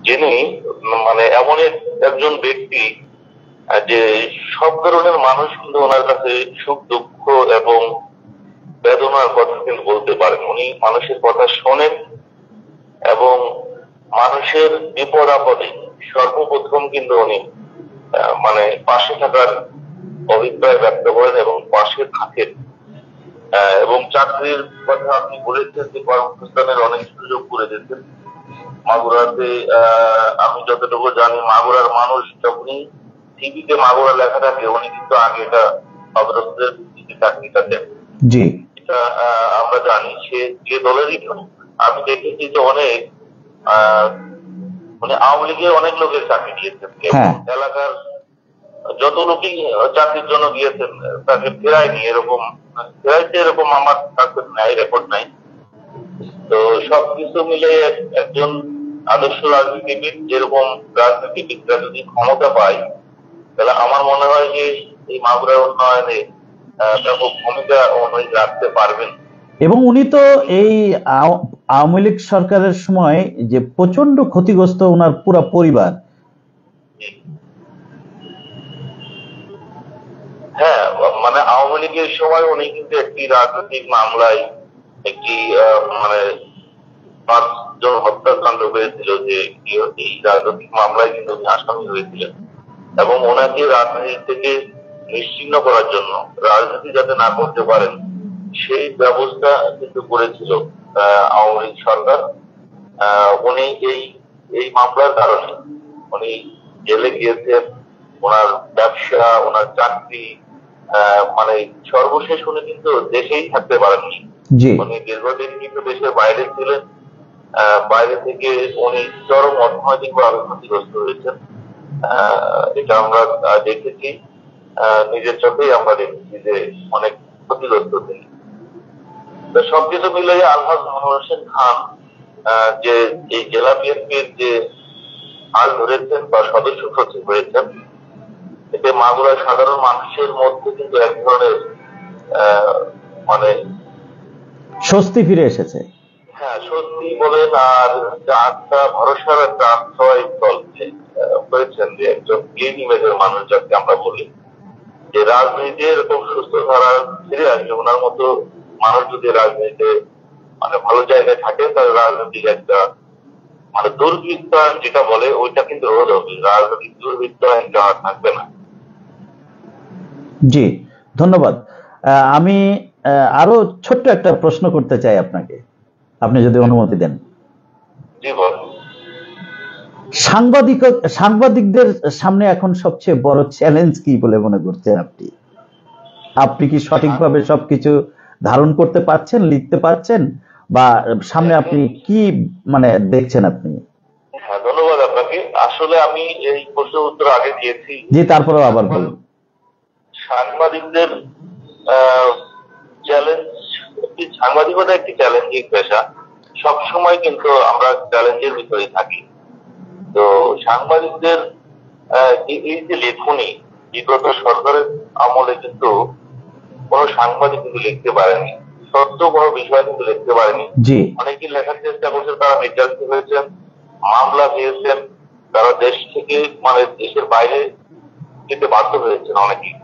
যিনি মানে এমন একজন ব্যক্তি যে সব ধরনের মানুষ কিন্তু ওনার কাছে সুখ দুঃখ এবং বেদনার কথা কিন্তু বলতে পারেন। উনি মানুষের কথা শোনেন এবং মানুষের বিপদ আপদে সর্বপ্রথম কিন্তু উনি মানে পাশে থাকার অভিপ্রায় ব্যক্ত করেন এবং পাশে থাকেন। এবং চাকরির কথা আপনি বলেছেন যে কর্মসংস্থানের অনেক সুযোগ করে দিয়েছেন মাগুরাতে। আমি যতটুকু জানি, মাগুরার মানুষ যখনই টিভিতে মাগুরা লেখা থাকে, উনি কিন্তু আগে এটা অবরোধের চাকরিটা দেন। জি, এটা আমরা জানি। সে যে দলেরই হোক, আমি দেখেছি যে অনেক মানে আওয়ামী লীগের অনেক লোকের চাকরি দিয়েছেন। এলাকার যত লোকই চাকরির জন্য গিয়েছেন তাকে ফেরায়নি, এরকম আমার কাছে নাই, রেকর্ড নাই। তো সবকিছু মিলে একজন আদর্শ রাজনীতিবিদ, যেরকম রাজনীতিবিদরা যদি ক্ষমতা পায়, তাহলে আমার মনে হয় যে এই মাগুরার উন্নয়নে ব্যাপক ভূমিকা উনি রাখতে পারবেন। এবং উনি তো এই আওয়ামী লীগ সরকারের সময় যে প্রচন্ড ক্ষতিগ্রস্ত ওনার পুরো পরিবার। হ্যাঁ, মানে আওয়ামী লীগের সময় উনি কিন্তু একটি রাজনৈতিক মামলায় একটি মানে 5 জন হত্যাকাণ্ড হয়েছিল, যে এই রাজনৈতিক মামলায় কিন্তু উনি আসামি হয়েছিলেন। এবং ওনাকে রাজনীতি থেকে নিশ্চিহ্ন করার জন্য, রাজনীতি যাতে না করতে পারেন সেই ব্যবস্থা কিন্তু করেছিল আওয়ামী লীগ সরকার। উনি এই মামলার কারণে উনি জেলে গিয়েছেন। ওনার ব্যবসা, ওনার চাকরি, মানে সর্বশেষ উনি কিন্তু দেশেই থাকতে পারেননি। উনি দীর্ঘদিন কিন্তু দেশের বাইরে ছিলেন। বাইরে থেকে উনি চরম অর্থনৈতিকভাবে ক্ষতিগ্রস্ত হয়েছেন। এটা আমরা দেখেছি, নিজের চোখেই আমরা দেখেছি যে অনেক ক্ষতিগ্রস্ত তিনি। সবকিছু মিলে আলহাজ মনোয়ার হোসেন খান যে এই জেলা বিএনপির যে হাল ধরেছেন বা সদস্য সচিব হয়েছেন, এতে মাগুরার সাধারণ মানুষের মধ্যে কিন্তু এক ধরনের মানে স্বস্তি ফিরে এসেছে। হ্যাঁ, সত্যি বলেন, আর যে আস্থা ভরসার একটা আশ্রয় চলছে হয়েছেন, যে একজন ক্লিন ইমেজের মানুষ যাকে আমরা বলি, যে রাজনীতি এরকম সুস্থ ধারা ফিরে আসবে, ওনার মতো মানুষ যদি রাজনীতিতে মানে ভালো জায়গায় থাকে, তাহলে রাজনৈতিক একটা মানে দুর্বৃত্তায়ন যেটা বলে ওইটা কিন্তু রোধ হবে, রাজনৈতিক দুর্বৃত্তায়ন যাওয়া থাকবে না। জি, ধন্যবাদ। আমি আরো ছোট্ট একটা প্রশ্ন করতে চাই আপনাকে, আপনি যদি অনুমতি দেন। জি বল। সাংবাদিকদের সামনে এখন সবচেয়ে বড় চ্যালেঞ্জ কি বলে মনে করছেন আপনি? আপনি কি সঠিকভাবে সবকিছু ধারণ করতে পারছেন, লিখতে পারছেন, বা সামনে আপনি কি মানে দেখছেন আপনি? হ্যাঁ, ধন্যবাদ আপনাকে। আসলে আমি এই প্রশ্নের উত্তর আগে দিয়েছি। জি, তারপরেও আবার বলুন। সাংবাদিকদের চ্যালেঞ্জ, সাংবাদিকতা একটি চ্যালেঞ্জিং পেশা, সবসময় কিন্তু আমরা চ্যালেঞ্জের ভিতরে থাকি। তো সাংবাদিকদের এই যে লেখনী, বিগত সরকারের আমলে কিন্তু কোন সাংবাদিক কিন্তু লিখতে পারেনি, সত্য কোনো বিষয় কিন্তু লিখতে পারেনি। জি, অনেকেই লেখার চেষ্টা করছে, তারা নির্যাতিত হয়েছেন, মামলা পেয়েছেন, তারা দেশ থেকে মানে দেশের বাইরে যেতে বাধ্য হয়েছেন অনেকেই।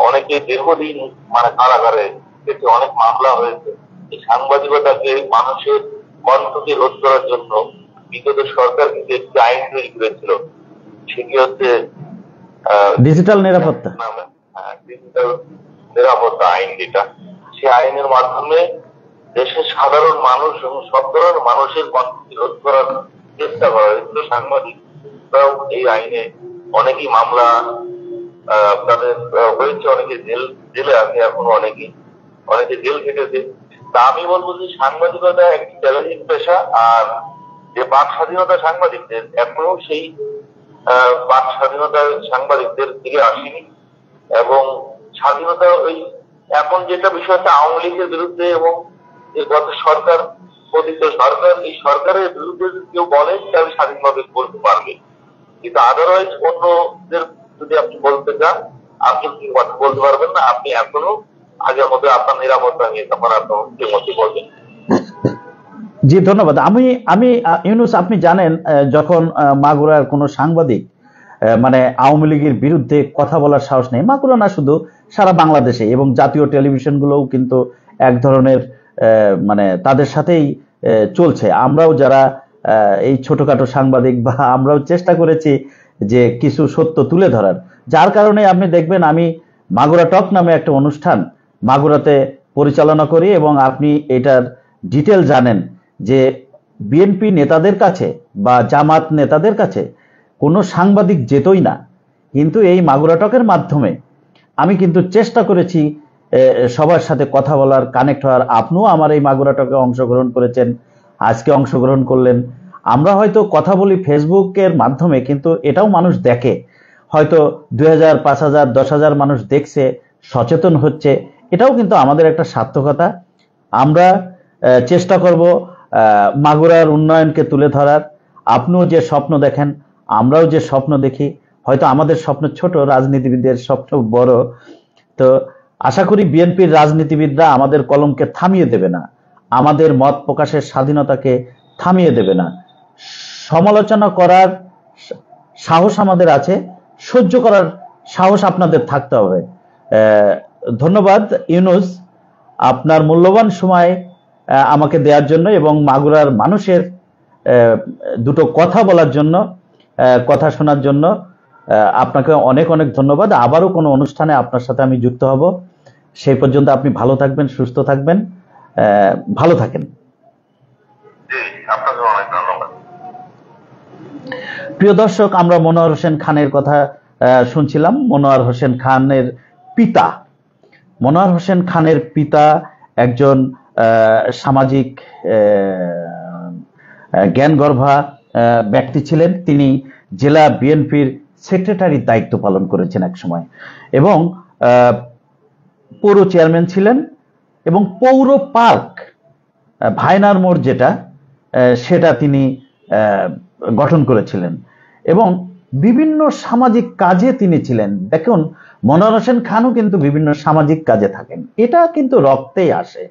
অনেকে দীর্ঘদিন মানে কারাগারে থেকে অনেক মামলা হয়েছে। এই সাংবাদিকতাকে মানুষের কণ্ঠকে রোধ করার জন্য বিগত সরকার কিন্তু একটি আইন তৈরি করেছিল, সেটি হচ্ছে ডিজিটাল নিরাপত্তা। ডিজিটাল নিরাপত্তা আইন, যেটা সেই আইনের মাধ্যমে দেশের সাধারণ মানুষ এবং সব ধরনের মানুষের কণ্ঠকে রোধ করার চেষ্টা করা হয়েছিল। সাংবাদিকরাও এই আইনে অনেকেই মামলা তাদের হয়েছে, অনেকে জেলে আছে এখনো, অনেকে জেল খেটেছে। তা আমি বলবো যে সাংবাদিকতা একটি চ্যালেঞ্জিং পেশা, আর যে বাক স্বাধীনতা সাংবাদিকদের এখনো সেই বাক স্বাধীনতা সাংবাদিকদের দিকে আসেনি। এবং স্বাধীনতা ওই এখন যেটা বিষয় হচ্ছে আওয়ামী লীগের বিরুদ্ধে এবং গত সরকার পতিত সরকার, এই সরকারের বিরুদ্ধে কেউ বলে তাহলে স্বাধীনভাবে বলতে পারবে, কিন্তু আদারওয়াইজ অন্যদের যদি আপনি বলতে চান আপনি কি কথা বলতে পারবেন না। আপনি এখনো আগের মধ্যে আপনার নিরাপত্তা নিয়ে তখন আপনার মধ্যে বলবেন। জি, ধন্যবাদ। আমি ইউনুস, আপনি জানেন যখন মাগুরার কোনো সাংবাদিক মানে আওয়ামী লীগের বিরুদ্ধে কথা বলার সাহস নেই, মাগুরা না শুধু সারা বাংলাদেশে, এবং জাতীয় টেলিভিশনগুলোও কিন্তু এক ধরনের মানে তাদের সাথেই চলছে। আমরাও যারা এই ছোটখাটো সাংবাদিক বা আমরাও চেষ্টা করেছি যে কিছু সত্য তুলে ধরার, যার কারণে আপনি দেখবেন আমি মাগুরা টক নামে একটা অনুষ্ঠান মাগুরাতে পরিচালনা করি, এবং আপনি এটার ডিটেল জানেন যে বিএনপি নেতাদের কাছে বা জামাত নেতাদের কাছে কোনো সাংবাদিক যেতই না, কিন্তু এই মাগুরা টকের মাধ্যমে আমি কিন্তু চেষ্টা করেছি সবার সাথে কথা বলার, কানেক্ট হওয়ার। আপনিও আমার এই মাগুরা টকে অংশগ্রহণ করেছেন, আজকে অংশগ্রহণ করলেন। আমরা হয়তো কথা বলি ফেসবুকের মাধ্যমে, কিন্তু এটাও মানুষ দেখে, হয়তো 2000, 5000, 10,000 মানুষ দেখছে, সচেতন হচ্ছে, এটাও কিন্তু আমাদের একটা সার্থকতা। আমরা চেষ্টা করব মাগুরার উন্নয়নকে তুলে ধরার। আপনিও যে স্বপ্ন দেখেন, আমরাও যে স্বপ্ন দেখি, হয়তো আমাদের স্বপ্ন ছোট, রাজনীতিবিদদের স্বপ্ন বড়। তো আশা করি বিএনপির রাজনীতিবিদরা আমাদের কলমকে থামিয়ে দেবে না, আমাদের মত প্রকাশের স্বাধীনতাকে থামিয়ে দেবে না। সমালোচনা করার সাহস আমাদের আছে, সহ্য করার সাহস আপনাদের থাকতে হবে। ধন্যবাদ ইউনুস, আপনার মূল্যবান সময় আমাকে দেওয়ার জন্য এবং মাগুরার মানুষের দুটো কথা বলার জন্য, কথা শোনার জন্য আপনাকে অনেক অনেক ধন্যবাদ। আবারও কোনো অনুষ্ঠানে আপনার সাথে আমি যুক্ত হব। সেই পর্যন্ত আপনি ভালো থাকবেন, সুস্থ থাকবেন, ভালো থাকেন। প্রিয় দর্শক, আমরা মনোয়ার হোসেন খানের কথা শুনছিলাম। মনোয়ার হোসেন খানের পিতা, মনোয়ার হোসেন খানের পিতা একজন সামাজিক জ্ঞানগর্ভা ব্যক্তি ছিলেন। তিনি জেলা বিএনপির সেক্রেটারির দায়িত্ব পালন করেছেন এক সময়, এবং পৌর চেয়ারম্যান ছিলেন, এবং পৌর পার্ক ভাইনার মোড় যেটা, সেটা তিনি গঠন করেছিলেন, এবং বিভিন্ন সামাজিক কাজে তিনি ছিলেন। দেখুন, মনোয়ার হোসেন খানও কিন্তু বিভিন্ন সামাজিক কাজে থাকেন, এটা কিন্তু রক্তেই আসে।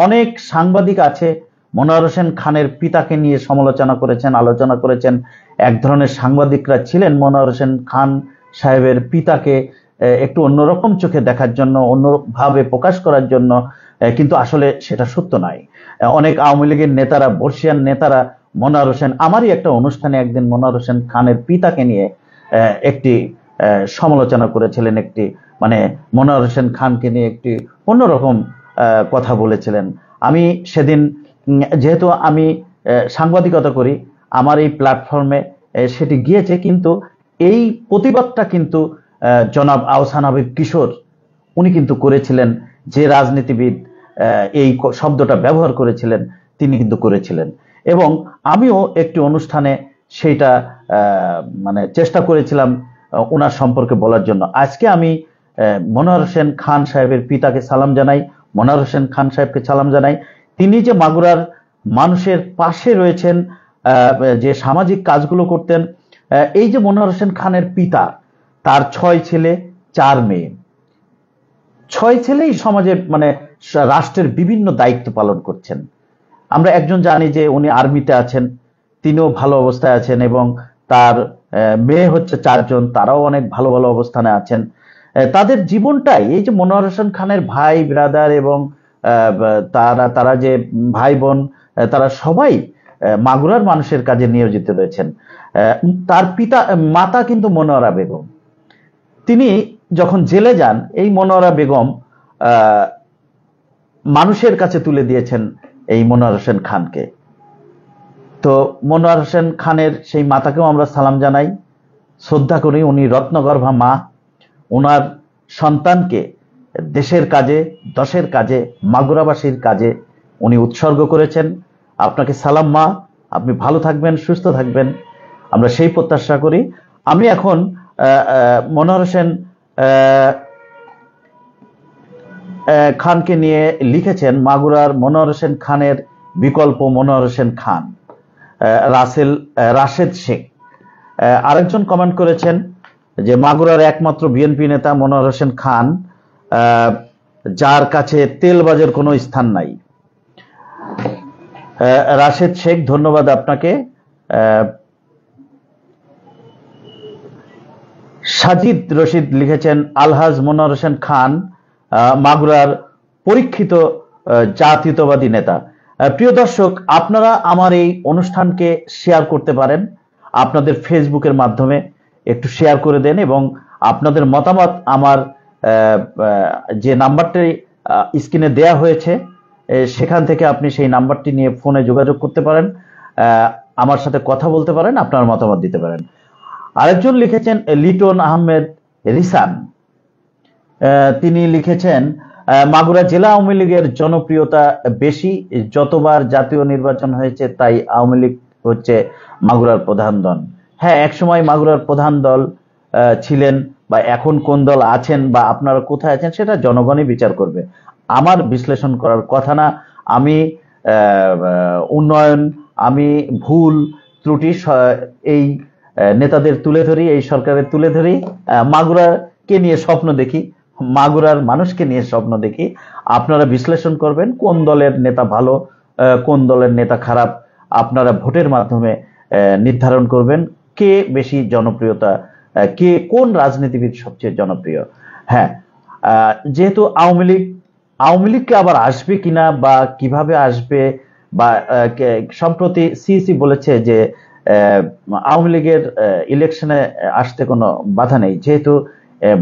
অনেক সাংবাদিক আছে মনোয়ার হোসেন খানের পিতাকে নিয়ে সমালোচনা করেছেন, আলোচনা করেছেন। এক ধরনের সাংবাদিকরা ছিলেন মনোয়ার হোসেন খান সাহেবের পিতাকে একটু অন্যরকম চোখে দেখার জন্য, অন্যভাবে প্রকাশ করার জন্য, কিন্তু আসলে সেটা সত্য নয়। অনেক আওয়ামী লীগের নেতারা, বর্ষিয়ান নেতারা মনোয়ার হোসেন, আমারই একটা অনুষ্ঠানে একদিন মনোয়ার হোসেন খানের পিতাকে নিয়ে একটি সমালোচনা করেছিলেন, একটি মানে মনোয়ার হোসেন খানকে নিয়ে একটি অন্যরকম কথা বলেছিলেন। আমি সেদিন যেহেতু আমি সাংবাদিকতা করি, আমার এই প্ল্যাটফর্মে সেটি গিয়েছে, কিন্তু এই প্রতিবাদটা কিন্তু জনাব আহসান হাবীব কিশোর উনি কিন্তু করেছিলেন। যে রাজনীতিবিদ এই শব্দটা ব্যবহার করেছিলেন তিনি কিন্তু করেছিলেন, এবং আমিও একটি অনুষ্ঠানে সেইটা মানে চেষ্টা করেছিলাম ওনার সম্পর্কে বলার জন্য। আজকে আমি মনোয়ার হোসেন খান সাহেবের পিতাকে সালাম জানাই, মনোয়ার হোসেন খান সাহেবকে সালাম জানাই। তিনি যে মাগুরার মানুষের পাশে রয়েছেন, যে সামাজিক কাজগুলো করতেন। এই যে মনোয়ার হোসেন খানের পিতা, তার 6 ছেলে 4 মেয়ে, 6 ছেলেই সমাজে মানে রাষ্ট্রের বিভিন্ন দায়িত্ব পালন করছেন। আমরা একজন জানি যে উনি আর্মিতে আছেন, তিনিও ভালো অবস্থায় আছেন, এবং তার মেয়ে হচ্ছে 4 জন, তারাও অনেক ভালো ভালো অবস্থানে আছেন। তাদের জীবনটাই এই যে মনোয়ার হোসেন খানের ভাই ব্রাদার এবং তারা যে ভাই বোন, তারা সবাই মাগুরার মানুষের কাজে নিয়োজিত রয়েছেন। তার মাতা কিন্তু মনোয়ারা বেগম, তিনি যখন জেলে যান এই মনোয়ারা বেগম মানুষের কাছে তুলে দিয়েছেন এই মনোয়ার হোসেন খানকে। তো মনোয়ার হোসেন খানের সেই মাতাকেও আমরা সালাম জানাই, শ্রদ্ধা করি। উনি রত্নগর্ভা মা, ওনার সন্তানকে দেশের কাজে, দশের কাজে, মাগুরাবাসীর কাজে উনি উৎসর্গ করেছেন। আপনাকে সালাম মা, আপনি ভালো থাকবেন, সুস্থ থাকবেন, আমরা সেই প্রত্যাশা করি। আমি এখন মনোয়ার হোসেন খানকে নিয়ে লিখেছেন মাগুরার মনোয়ার হোসেন খানের বিকল্প মনোয়ার হোসেন খান, রাশেদ শেখ। আরেকজন কমেন্ট করেছেন যে মাগুরার একমাত্র বিএনপি নেতা মনোয়ার হোসেন খান, যার কাছে তেলবাজের কোনো স্থান নাই। রাশেদ শেখ, ধন্যবাদ আপনাকে। সাজিদ রশিদ লিখেছেন আলহাজ মনোয়ার হোসেন খান মাগুরার পরীক্ষিত জাতীয়তাবাদী নেতা। প্রিয় দর্শক, আপনারা আমার এই অনুষ্ঠানকে শেয়ার করতে পারেন, আপনাদের ফেসবুকের মাধ্যমে একটু শেয়ার করে দেন, এবং আপনাদের মতামত আমার যে নাম্বারটি স্ক্রিনে দেয়া হয়েছে সেখান থেকে আপনি সেই নাম্বারটি নিয়ে ফোনে যোগাযোগ করতে পারেন, আমার সাথে কথা বলতে পারেন, আপনার মতামত দিতে পারেন। আরেকজন লিখেছেন লিটন আহমেদ রিসান, তিনি লিখেছেন মাগুরা জেলা আওয়ামী লীগের জনপ্রিয়তা বেশি, যতবার জাতীয় নির্বাচন হয়েছে তাই আওয়ামী লীগ হচ্ছে মাগুরার প্রধান দল। হ্যাঁ, একসময় মাগুরার প্রধান দল ছিলেন, বা এখন কোন দল আছেন বা আপনারা কোথায় আছেন সেটা জনগণই বিচার করবে, আমার বিশ্লেষণ করার কথা না। আমি উন্নয়ন, আমি ভুল ত্রুটি এই নেতাদের তুলে ধরি, এই সরকারের তুলে ধরি, মাগুরাকে নিয়ে স্বপ্ন দেখি, মাগুরার মানুষকে নিয়ে স্বপ্ন দেখি। আপনারা বিশ্লেষণ করবেন কোন দলের নেতা ভালো, কোন দলের নেতা খারাপ, আপনারা ভোটের মাধ্যমে নির্ধারণ করবেন কে বেশি জনপ্রিয়তা, কে কোন রাজনীতিবিদ সবচেয়ে জনপ্রিয়। হ্যাঁ, যেহেতু আওয়ামী লীগকে আবার আসবে কিনা বা কিভাবে আসবে, বা সম্প্রতি সিইসি বলেছে যে আওয়ামী লীগের ইলেকশনে আসতে কোনো বাধা নেই, যেহেতু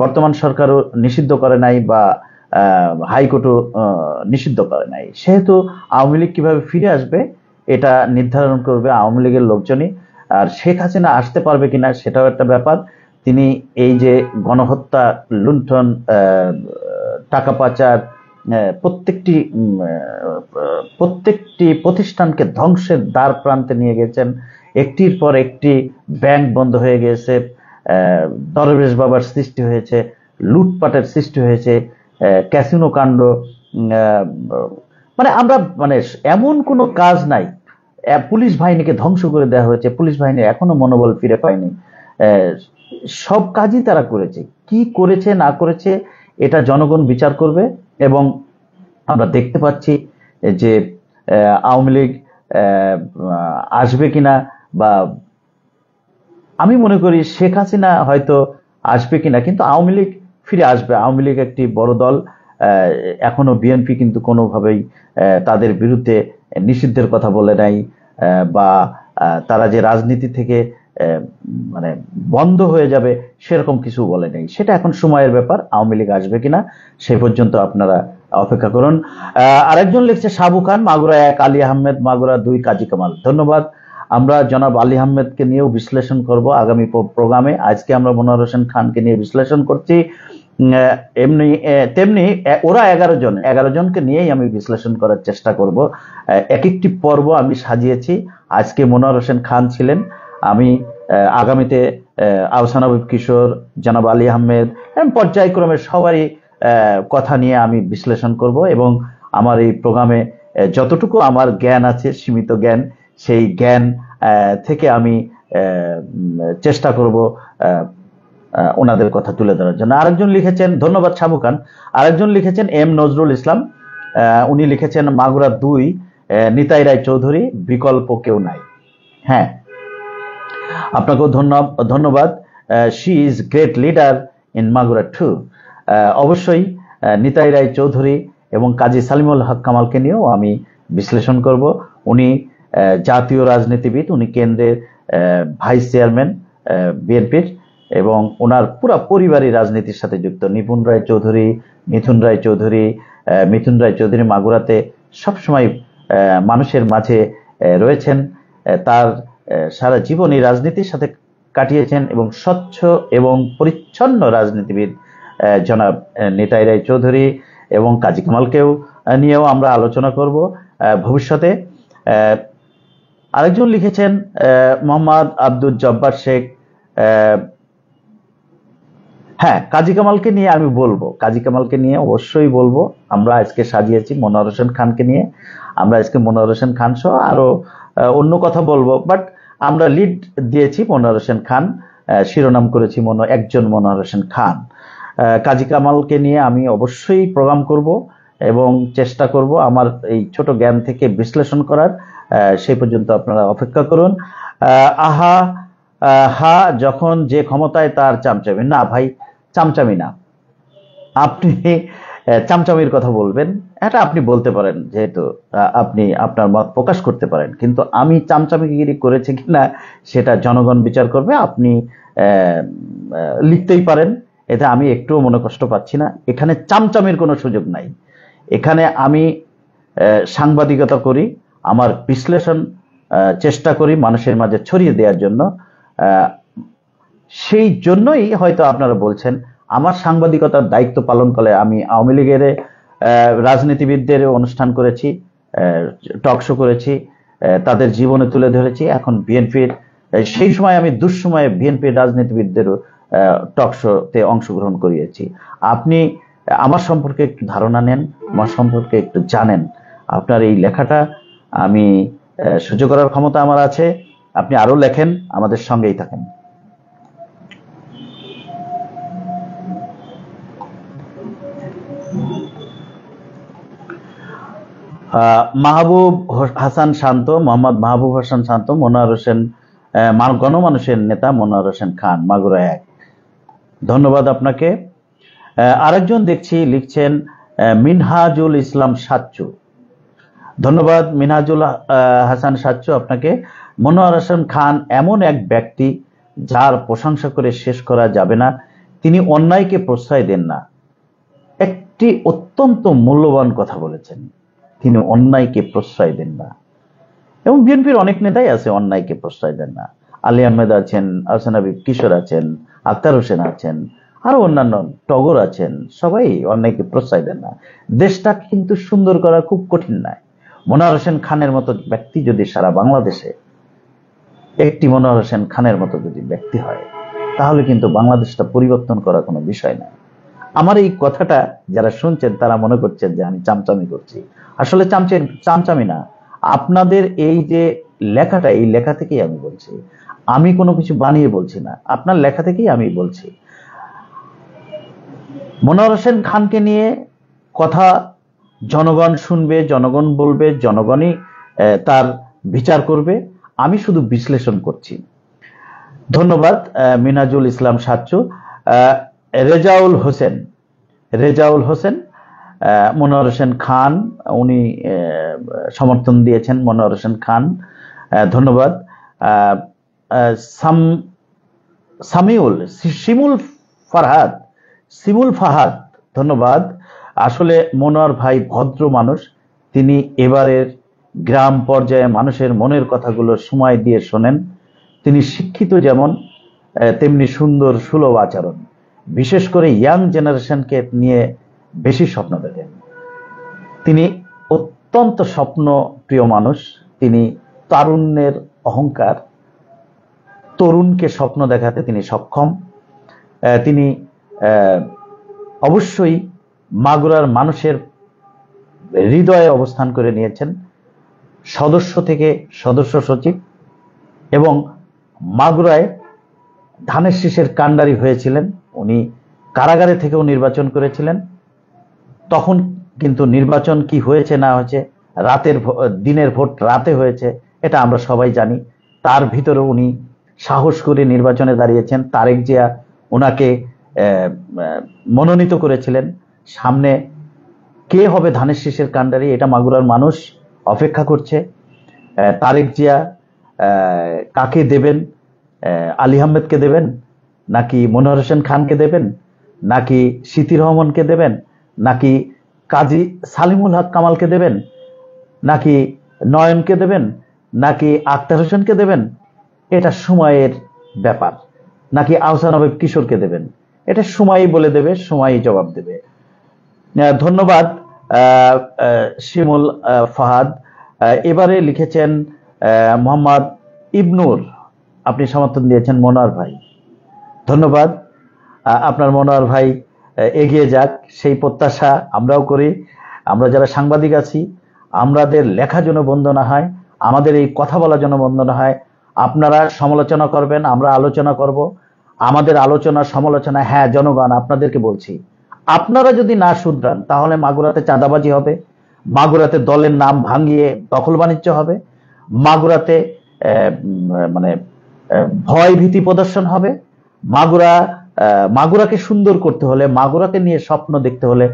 বর্তমান সরকারও নিষিদ্ধ করে নাই বা হাইকোর্টও নিষিদ্ধ করে নাই, সেহেতু আওয়ামী লীগ কিভাবে ফিরে আসবে এটা নির্ধারণ করবে আওয়ামী লীগের লোকজনই। আর শেখ হাসিনা আসতে পারবে কিনা সেটাও একটা ব্যাপার। তিনি এই যে গণহত্যা, লুণ্ঠন, টাকা পাচার, প্রত্যেকটি প্রতিষ্ঠানকে ধ্বংসের দ্বার প্রান্তে নিয়ে গেছেন, একটির পর একটি ব্যাংক বন্ধ হয়ে গেছে, দরবেশ বাবার সৃষ্টি হয়েছে, লুটপাটের সৃষ্টি হয়েছে, ক্যাসিনো কাণ্ড, মানে আমরা মানে এমন কোনো কাজ নাই। পুলিশ বাহিনীকে ধ্বংস করে দেওয়া হয়েছে, পুলিশ বাহিনী এখনো মনোবল ফিরে পায়নি। সব কাজই তারা করেছে, কি করেছে না করেছে এটা জনগণ বিচার করবে। এবং আমরা দেখতে পাচ্ছি যে আওয়ামী লীগ আসবে কিনা, বা আমি মনে করি শেখ হাসিনা হয়তো আসবে কিনা, কিন্তু আওয়ামী লীগ ফিরে আসবে। আওয়ামী লীগ একটি বড় দল। এখনো বিএনপি কিন্তু কোনোভাবেই তাদের বিরুদ্ধে নিষিদ্ধের কথা বলে নাই, বা তারা যে রাজনীতি থেকে মানে বন্ধ হয়ে যাবে সেরকম কিছু বলে নাই। সেটা এখন সময়ের ব্যাপার। আওয়ামী লীগ আসবে কিনা সে পর্যন্ত আপনারা অপেক্ষা করুন। আরেকজন লিখছে সাবু খান, মাগুরা 1, আলী আহমেদ, মাগুরা 2, কাজী কামাল। ধন্যবাদ। আমরা জনাব আলী আহমেদকে নিয়েও বিশ্লেষণ করব আগামী প্রোগ্রামে। আজকে আমরা মনোয়ার হোসেন খানকে নিয়ে বিশ্লেষণ করছি। এমনি তেমনি ওরা 11 জনকে নিয়েই আমি বিশ্লেষণ করার চেষ্টা করব। এক একটি পর্ব আমি সাজিয়েছি। আজকে মনোয়ার হোসেন খান ছিলেন, আমি আগামীতে আহসান হাবিব কিশোর, জনাব আলী আহমেদ, পর্যায়ক্রমে সবারই কথা নিয়ে আমি বিশ্লেষণ করব, এবং আমার এই প্রোগ্রামে যতটুকু আমার জ্ঞান আছে, সীমিত জ্ঞান, সেই জ্ঞান থেকে আমি চেষ্টা করব ওনাদের কথা তুলে ধরার জন্য। আরেকজন লিখেছেন, ধন্যবাদ সাবু খান। আরেকজন লিখেছেন এম নজরুল ইসলাম, উনি লিখেছেন মাগুরা 2, নিতাই রায় চৌধুরী, বিকল্প কেউ নাই। হ্যাঁ, আপনাকেও ধন্যবাদ। She is great leader in Magura 2। অবশ্যই নিতাই রায় চৌধুরী এবং কাজী সালিমুল হক কামালকে নিয়েও আমি বিশ্লেষণ করব। উনি জাতীয় রাজনীতিবিদ, উনি কেন্দ্রের ভাইস চেয়ারম্যান বিএনপির, এবং ওনার পুরো পরিবারই রাজনীতির সাথে যুক্ত। মিথুন রায় চৌধুরী মাগুরাতে সবসময় মানুষের মাঝে রয়েছেন। তার সারা জীবনই রাজনীতির সাথে কাটিয়েছেন, এবং স্বচ্ছ এবং পরিচ্ছন্ন রাজনীতিবিদ জনাব নিতাই রায় চৌধুরী এবং কাজী কামালকেও নিয়েও আমরা আলোচনা করব ভবিষ্যতে। আরেকজন লিখেছেন মোহাম্মদ আব্দুল জব্বার শেখ। হ্যাঁ, কাজী কামালকে নিয়ে আমি বলবো, কাজী কামালকে নিয়ে অবশ্যই বলবো। আমরা আজকে সাজিয়েছি মনোয়ার হোসেন খানকে নিয়ে, আমরা আজকে মনোয়ার হোসেন খান সহ আরো অন্য কথা বলবো, বাট আমরা লিড দিয়েছি মনোয়ার হোসেন খান, শিরোনাম করেছি একজন মনোয়ার হোসেন খান। কাজী কামালকে নিয়ে আমি অবশ্যই প্রোগ্রাম করব এবং চেষ্টা করব আমার এই ছোট জ্ঞান থেকে বিশ্লেষণ করার। সেই পর্যন্ত আপনারা অপেক্ষা করুন। হা, যখন যে ক্ষমতায় তার চামচামি। না ভাই, চামচামি না। আপনি চামচামির কথা বলবেন, এটা আপনি বলতে পারেন, যেহেতু আপনি আপনার মত প্রকাশ করতে পারেন, কিন্তু আমি চামচামিগিরি করেছি কিনা সেটা জনগণ বিচার করবে। আপনি লিখতেই পারেন, এতে আমি একটুও মনে কষ্ট পাচ্ছি না। এখানে চামচামির কোনো সুযোগ নাই। এখানে আমি সাংবাদিকতা করি, আমার বিশ্লেষণ চেষ্টা করি মানুষের মাঝে ছড়িয়ে দেওয়ার জন্য। সেই জন্যই হয়তো আপনারা বলছেন আমার সাংবাদিকতার দায়িত্ব পালন করে আমি আওয়ামী লীগের রাজনীতিবিদদের অনুষ্ঠান করেছি, টক শো করেছি, তাদের জীবনে তুলে ধরেছি। এখন বিএনপির সেই সময় আমি দুঃসময়ে বিএনপির রাজনীতিবিদদেরও টক শোতে অংশগ্রহণ করিয়েছি। আপনি আমার সম্পর্কে একটু ধারণা নেন, আমার সম্পর্কে একটু জানেন। আপনার এই লেখাটা আমি সহ্য করার ক্ষমতা আমার আছে। আপনি আরো লেখেন, আমাদের সঙ্গেই থাকেন। মাহবুব হাসান শান্ত, মোহাম্মদ মাহবুব হাসান শান্ত, মনোয়ার হোসেন গণমানুষের নেতা মনোয়ার হোসেন খান, মাগুরা 1। ধন্যবাদ আপনাকে। আরেকজন দেখছি লিখছেন মিনহাজুল ইসলাম সাচ্চু। ধন্যবাদ মিনহাজুল হাসান সাচ্চু আপনাকে। মনোয়ার হোসেন খান এমন এক ব্যক্তি যার প্রশংসা করে শেষ করা যাবে না। তিনি অন্যায়কে প্রশ্রয় দেন না। একটি অত্যন্ত মূল্যবান কথা বলেছেন, তিনি অন্যায়কে প্রশ্রয় দেন না। এবং বিএনপির অনেক নেতাই আছে অন্যায়কে প্রশ্রয় দেন না। আলী আহমেদ আছেন, আহসান হাবিব কিশোর আছেন, আক্তার হোসেন আছেন, আরো অন্যান্য, টগর আছেন, সবাই অন্যায়কে প্রশ্রয় দেন না। দেশটা কিন্তু সুন্দর করা খুব কঠিন নয়। মনোয়ার হোসেন খানের মতো ব্যক্তি যদি সারা বাংলাদেশে একটি মনোয়ার হোসেন খানের মতো যদি ব্যক্তি হয়, তাহলে কিন্তু বাংলাদেশটা পরিবর্তন করা কোনো বিষয় নয়। আমার এই কথাটা যারা শুনছেন তারা মনে করছেন যে আমি চামচামি করছি। আসলে চামচামি না। আপনাদের এই যে লেখাটা, এই লেখা থেকেই আমি বলছি, আমি কোনো কিছু বানিয়ে বলছি না, আপনার লেখা থেকেই আমি বলছি। মনোয়ার হোসেন খানকে নিয়ে কথা জনগণ শুনবে, জনগণ বলবে, জনগণই তার বিচার করবে। আমি শুধু বিশ্লেষণ করছি। ধন্যবাদ মিনাজুল ইসলাম সাচ্চু। রেজাউল হোসেন মনোয়ার হোসেন খান, উনি সমর্থন দিয়েছেন মনোয়ার হোসেন খান, ধন্যবাদ। শিমুল ফাহাদ, ধন্যবাদ। আসলে মনোয়ার ভাই ভদ্র মানুষ, তিনি এবারের গ্রাম পর্যায়ে মানুষের মনের কথাগুলো সময় দিয়ে শোনেন। তিনি শিক্ষিত যেমন, তেমনি সুন্দর সুলভ আচরণ, বিশেষ করে ইয়াং জেনারেশনকে নিয়ে বেশি স্বপ্ন দেখেন। তিনি অত্যন্ত স্বপ্ন প্রিয় মানুষ, তিনি তারুণ্যের অহংকার, তরুণকে স্বপ্ন দেখাতে তিনি সক্ষম। তিনি অবশ্যই মাগুরার মানুষের হৃদয়ে অবস্থান করে নিয়েছেন, সদস্য থেকে সদস্য সচিব, এবং মাগুরায় ধানের শীষের কাণ্ডারি হয়েছিলেন। উনি কারাগারে থেকেও নির্বাচন করেছিলেন। তখন কিন্তু নির্বাচন কি হয়েছে না হয়েছে, দিনের ভোট রাতে হয়েছে, এটা আমরা সবাই জানি। তার ভিতরে উনি সাহস করে নির্বাচনে দাঁড়িয়েছেন। তারেক জিয়া ওনাকে মনোনীত করেছিলেন। সামনে কে হবে ধানের শীষের কাণ্ডারি, এটা মাগুরার মানুষ অপেক্ষা করছে। তারেক জিয়া কাকে দেবেন? আলী আহমেদকে দেবেন, নাকি মনোয়ার হোসেন খানকে দেবেন, নাকি সিতি রহমানকে দেবেন, নাকি কাজী সালিমুল হক কামালকে দেবেন, নাকি নয়নকে দেবেন, নাকি আক্তার হোসেনকে দেবেন? এটা সময়ের ব্যাপার। নাকি আহসান হাবিব কিশোরকে দেবেন? এটা সময়ই বলে দেবে, সময়ই জবাব দেবে। ধন্যবাদ শিমুল ফাহাদ। এবারে লিখেছেন মোহাম্মদ ইবনুর, আপনি সমর্থন দিয়েছেন মনোয়ার ভাই, ধন্যবাদ। আপনার মনোয়ার ভাই এগিয়ে যাক, সেই প্রত্যাশা আমরাও করি। আমরা যারা সাংবাদিক আছি, আমাদের লেখা যেন বন্ধ না হয়, আমাদের এই কথা বলা যেন বন্ধ না হয়। আপনারা সমালোচনা করবেন, আমরা আলোচনা করব। আমাদের আলোচনা সমালোচনা, হ্যাঁ জনগণ আপনাদেরকে বলছি, আপনারা যদি না শুধরান তাহলে মাগুরাতে চাঁদাবাজি হবে, মাগুরাতে দলের নাম ভাঙিয়ে দখল বাণিজ্য হবে, মাগুরাতে মানে ভয় ভীতি প্রদর্শন হবে। মাগুরাকে সুন্দর করতে হলে, মাগুরাকে নিয়ে স্বপ্ন দেখতে হলে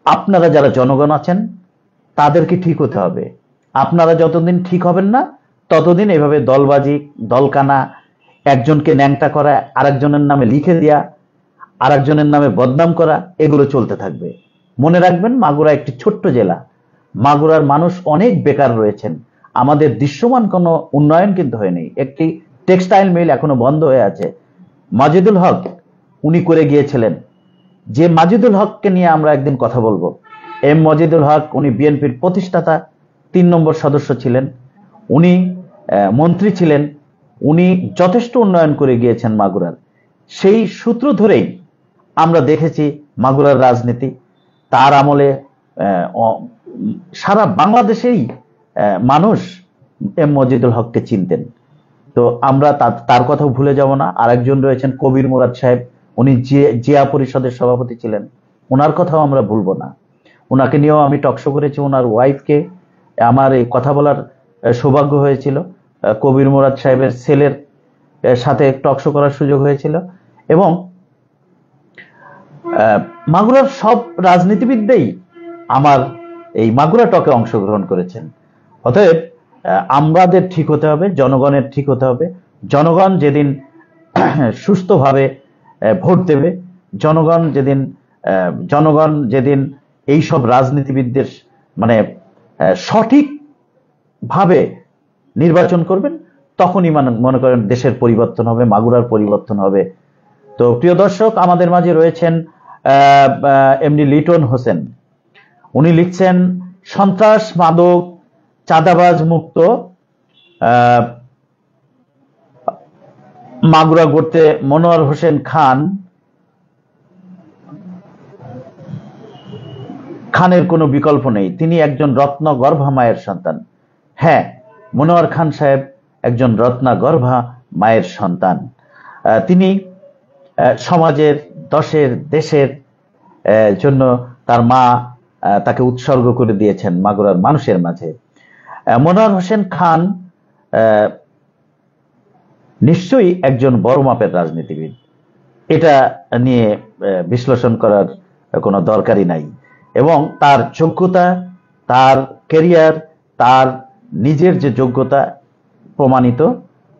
আপনারা যারা জনগণ আছেন তাদেরকে ঠিক হতে হবে। আপনারা যতদিন ঠিক হবেন না ততদিন এভাবে দলবাজি, দলকানা, একজনকে ন্যাংটা করা, আরেকজনের নামে লিখে দেয়া, আরেকজনের নামে বদনাম করা, এগুলো চলতে থাকবে। মনে রাখবেন, মাগুরা একটি ছোট্ট জেলা, মাগুরার মানুষ অনেক বেকার রয়েছেন। আমাদের দৃশ্যমান কোনো উন্নয়ন কিন্তু হয়নি। একটি টেক্সটাইল মিল এখনো বন্ধ হয়ে আছে। মাজিদুল হক উনি করে গিয়েছিলেন, যে মাজিদুল হককে নিয়ে আমরা একদিন কথা বলবো। এম মাজিদুল হক, উনি বিএনপির প্রতিষ্ঠাতা 3 নম্বর সদস্য ছিলেন, উনি মন্ত্রী ছিলেন, উনি যথেষ্ট উন্নয়ন করে গিয়েছেন মাগুরার। সেই সূত্র ধরেই আমরা দেখেছি মাগুরার রাজনীতি। তার আমলে সারা বাংলাদেশেই মানুষ এম মজিদুল হককে চিনতেন। তো আমরা তার কথাও ভুলে যাব না। আরেকজন রয়েছেন কবির মুরাদ সাহেব, উনি জিয়া পরিষদের সভাপতি ছিলেন, ওনার কথাও আমরা ভুলবো না। ওনাকে নিয়েও আমি টকশো করেছি, ওনার ওয়াইফকে আমার এই কথা বলার সৌভাগ্য হয়েছিল। কবির মুরাদ সাহেবের ছেলের সাথে টকশো করার সুযোগ হয়েছিল। এবং মাগুরার সব রাজনীতিবিদই আমার এই মাগুরা টকে অংশগ্রহণ করেছেন। অতএব আমাদের ঠিক হতে হবে, জনগণের ঠিক হতে হবে। জনগণ যেদিন সুস্থভাবে ভোট দেবে, জনগণ যেদিন এই সব রাজনীতিবিদদের মানে সঠিকভাবে নির্বাচন করবেন, তখনই মনে করেন দেশের পরিবর্তন হবে, মাগুরার পরিবর্তন হবে। তো প্রিয় দর্শক, আমাদের মাঝে রয়েছেন এমডি লিটন হোসেন। উনি লিখছেন, সন্ত্রাস, মাদক, চাঁদাবাজ মুক্ত মাগুরা গড়তে মনোয়ার হোসেন খানের কোনো বিকল্প নেই। তিনি একজন রত্নগর্ভা মায়ের সন্তান। হ্যাঁ, মনোয়ার খান সাহেব একজন রত্নগর্ভা মায়ের সন্তান। তিনি সমাজের, দেশের জন্য তার মা তাকে উৎসর্গ করে দিয়েছেন মাগুরার মানুষের মাঝে। মনোয়ার হোসেন খান নিশ্চয়ই একজন বড় মাপের রাজনীতিবিদ, এটা নিয়ে বিশ্লেষণ করার কোনো দরকারই নাই। এবং তার যোগ্যতা, তার ক্যারিয়ার, তার নিজের যে যোগ্যতা প্রমাণিত।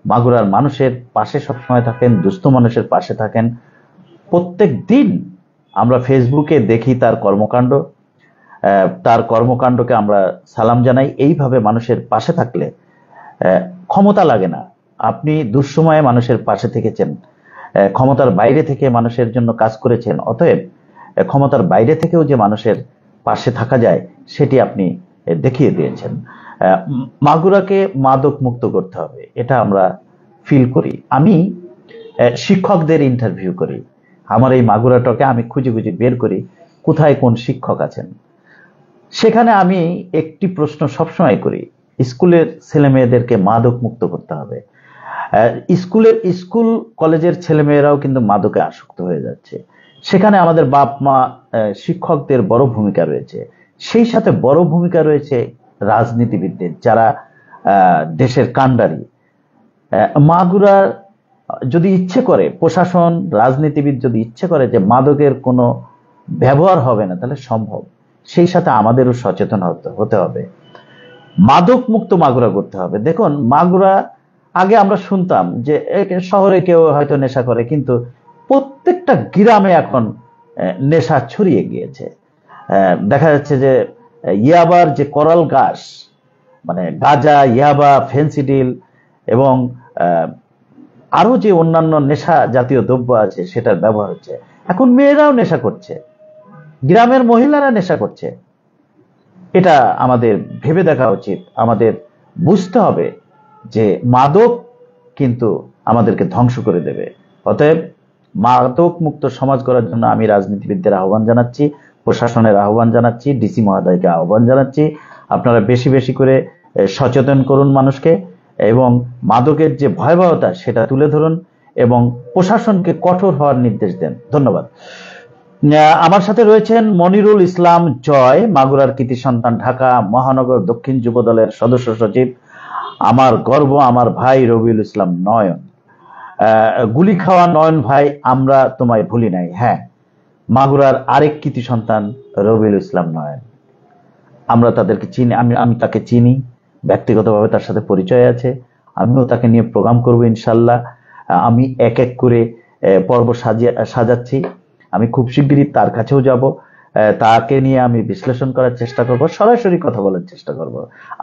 মাগুরার মানুষের পাশে সবসময় থাকেন, দুস্থ মানুষের পাশে থাকেন। প্রত্যেক দিন আমরা ফেসবুকে দেখি তার কর্মকাণ্ড, তার কর্মকাণ্ডকে আমরা সালাম জানাই। এইভাবে মানুষের পাশে থাকলে ক্ষমতা লাগে না। আপনি দুঃসময়ে মানুষের পাশে থেকেছেন, ক্ষমতার বাইরে থেকে মানুষের জন্য কাজ করেছেন। অতএব ক্ষমতার বাইরে থেকেও যে মানুষের পাশে থাকা যায় সেটি আপনি দেখিয়ে দিয়েছেন। মাগুরাকে মাদক মুক্ত করতে হবে, এটা আমরা ফিল করি। আমি শিক্ষকদের ইন্টারভিউ করি, আমার এই মাগুরাটাকে আমি খুঁজে খুঁজে বের করি কোথায় কোন শিক্ষক আছেন। সেখানে আমি একটি প্রশ্ন সবসময় করি, স্কুলের ছেলে মেয়েদেরকে মাদক মুক্ত করতে হবে। স্কুল কলেজের ছেলেমেয়েরাও কিন্তু মাদকে আসক্ত হয়ে যাচ্ছে। সেখানে আমাদের বাপ মা শিক্ষকদের বড় ভূমিকা রয়েছে, সেই সাথে বড় ভূমিকা রয়েছে রাজনীতিবিদদের, যারা দেশের কাণ্ডারি। মাগুরা যদি ইচ্ছে করে, প্রশাসন রাজনীতিবিদ যদি ইচ্ছে করে যে মাদকের কোনো ব্যবহার হবে না, তাহলে সম্ভব। সেই সাথে আমাদেরও সচেতন হতে হবে, মাদক মুক্ত মাগুরা করতে হবে। দেখুন, মাগুরা আগে আমরা শুনতাম যে শহরে কেউ হয়তো নেশা করে, কিন্তু প্রত্যেকটা গ্রামে এখন নেশা ছড়িয়ে গিয়েছে। দেখা যাচ্ছে যে ইয়াবার যে করাল গাছ, মানে গাঁজা, ইয়াবা, ফেন্সিডিল এবং আরো যে অন্যান্য নেশা জাতীয় দ্রব্য আছে সেটার ব্যবহার হচ্ছে। এখন মেয়েরাও নেশা করছে, গ্রামের মহিলারা নেশা করছে। এটা আমাদের ভেবে দেখা উচিত। আমাদের বুঝতে হবে যে মাদক কিন্তু আমাদেরকে ধ্বংস করে দেবে। অতএব মাদক মুক্ত সমাজ করার জন্য আমি রাজনীতিবিদদের আহ্বান জানাচ্ছি, প্রশাসনের আহ্বান জানাচ্ছি, ডিসি মহোদয়কে আহ্বান জানাচ্ছি, আপনারা বেশি বেশি করে সচেতন করুন মানুষকে, এবং মাদকের যে ভয়াবহতা সেটা তুলে ধরুন, এবং প্রশাসনকে কঠোর হওয়ার নির্দেশ দেন। ধন্যবাদ। আমার সাথে রয়েছেন মনিরুল ইসলাম জয়, মাগুরার কৃতি সন্তান, ঢাকা মহানগর দক্ষিণ যুব দলের সদস্য সচিব। আমার গর্ব, আমার ভাই রবিউল ইসলাম নয়ন। গুলি খাওয়া নয়ন ভাই, আমরা তোমায় ভুলি নাই। হ্যাঁ, মাগুরার আরেক কৃতি সন্তান রবিউল ইসলাম নয়ন, আমরা তাদেরকে চিনি, আমি তাকে চিনি ব্যক্তিগতভাবে, তার সাথে পরিচয় আছে। আমিও তাকে নিয়ে প্রোগ্রাম করবো ইনশাল্লাহ। আমি এক এক করে পর্ব সাজাচ্ছি। আমি খুব শিগগিরই তার কাছেও যাব, তাকে নিয়ে আমি বিশ্লেষণ করার চেষ্টা করব, সরাসরি কথা বলার চেষ্টা করব।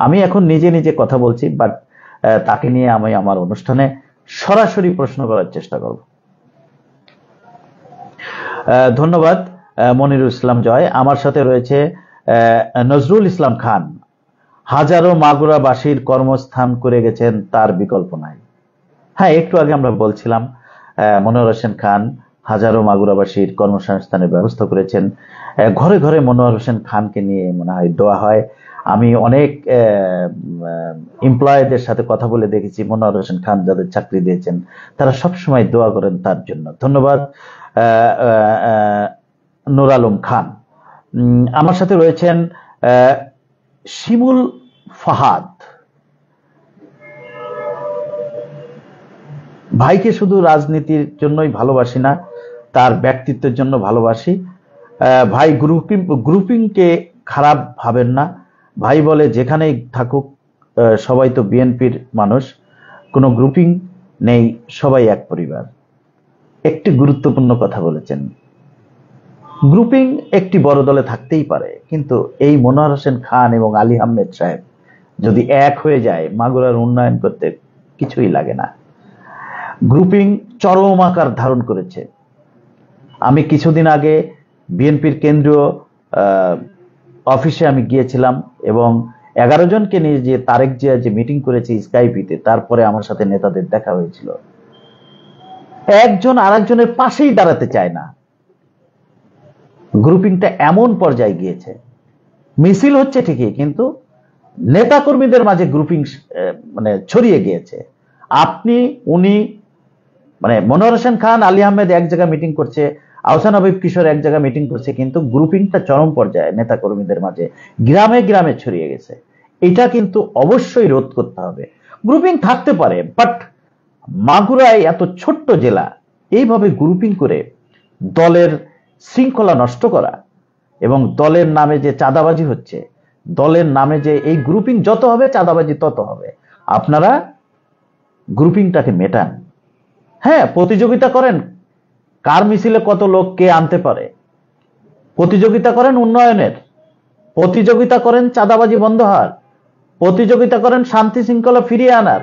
আমি এখন নিজে নিজে কথা বলছি, বাট তাকে নিয়ে আমি আমার অনুষ্ঠানে সরাসরি প্রশ্ন করার চেষ্টা করব। ধন্যবাদ মনিরুল ইসলাম জয়। আমার সাথে রয়েছে নজরুল ইসলাম খান, হাজারো মাগুরাবাসীর কর্মস্থান করে গেছেন, তার বিকল্প নাই। হ্যাঁ, একটু আগে আমরা বলছিলাম মনোয়ার হোসেন খান হাজারো মাগুরাবাসীর কর্মসংস্থানের ব্যবস্থা করেছেন। ঘরে ঘরে মনোয়ার হোসেন খানকে নিয়ে মনে হয় দোয়া হয়। আমি অনেক এমপ্লয়ীদের সাথে কথা বলে দেখেছি, মনোয়ার হোসেন খান যাদের চাকরি দিয়েছেন তারা সবসময় দোয়া করেন তার জন্য। ধন্যবাদ নূর আলম খান। আমার সাথে রয়েছেন শিমুল ফাহাদ। ভাইকে শুধু রাজনীতির জন্যই ভালোবাসি না, তার ব্যক্তিত্বের জন্য ভালোবাসি। ভাই গ্রুপিংকে খারাপ ভাবেন না। ভাই বলে যেখানেই থাকুক সবাই তো বিএনপির মানুষ, কোনো গ্রুপিং নেই, সবাই এক পরিবার। একটি গুরুত্বপূর্ণ কথা বলেছেন, গ্রুপিং একটি বড় দলে থাকতেই পারে, কিন্তু এই মনোয়ার হোসেন খান এবং আলী আহমেদ সাহেব যদি এক হয়ে যায়, মাগুরার উন্নয়ন করতে কিছুই লাগে না। গ্রুপিং চরম আকার ধারণ করেছে। আমি কিছুদিন আগে বিএনপির কেন্দ্রীয় অফিসে আমি গিয়েছিলাম এবং 11 জনকে নিয়ে যে তারেক জিয়া যে মিটিং করেছে স্কাইপিতে, তারপরে আমার সাথে নেতাদের দেখা হয়েছিল। একজন আরেকজনের পাশেই দাঁড়াতে চায় না। গ্রুপিংটা এমন পর্যায়ে গিয়েছে, মিছিল হচ্ছে ঠিকই, কিন্তু নেতাকর্মীদের মাঝে গ্রুপিং মানে ছড়িয়ে গিয়েছে। উনি মানে মনোয়ার হোসেন খান, আলী আহমেদ এক জায়গায় মিটিং করছে, আহসান হাবিব কিশোর এক জায়গায় মিটিং করছে, কিন্তু গ্রুপিংটা চরম পর্যায়ে নেতা কর্মীদের মাঝে গ্রামে গ্রামে ছড়িয়ে গেছে। এটা কিন্তু অবশ্যই রোধ করতে হবে। গ্রুপিং থাকতে পারে, বাট মাগুরায় এত ছোট্ট জেলা এইভাবে গ্রুপিং করে দলের শৃঙ্খলা নষ্ট করা এবং দলের নামে যে চাঁদাবাজি হচ্ছে, দলের নামে যে এই গ্রুপিং যত হবে চাঁদাবাজি তত হবে। আপনারা গ্রুপিংটাকে মেটান। হ্যাঁ, প্রতিযোগিতা করেন কার মিছিলে কত লোক কে আনতে পারে, প্রতিযোগিতা করেন উন্নয়নের, প্রতিযোগিতা করেন চাঁদাবাজি বন্ধ হওয়ার, প্রতিযোগিতা করেন শান্তি শৃঙ্খলা ফিরিয়ে আনার।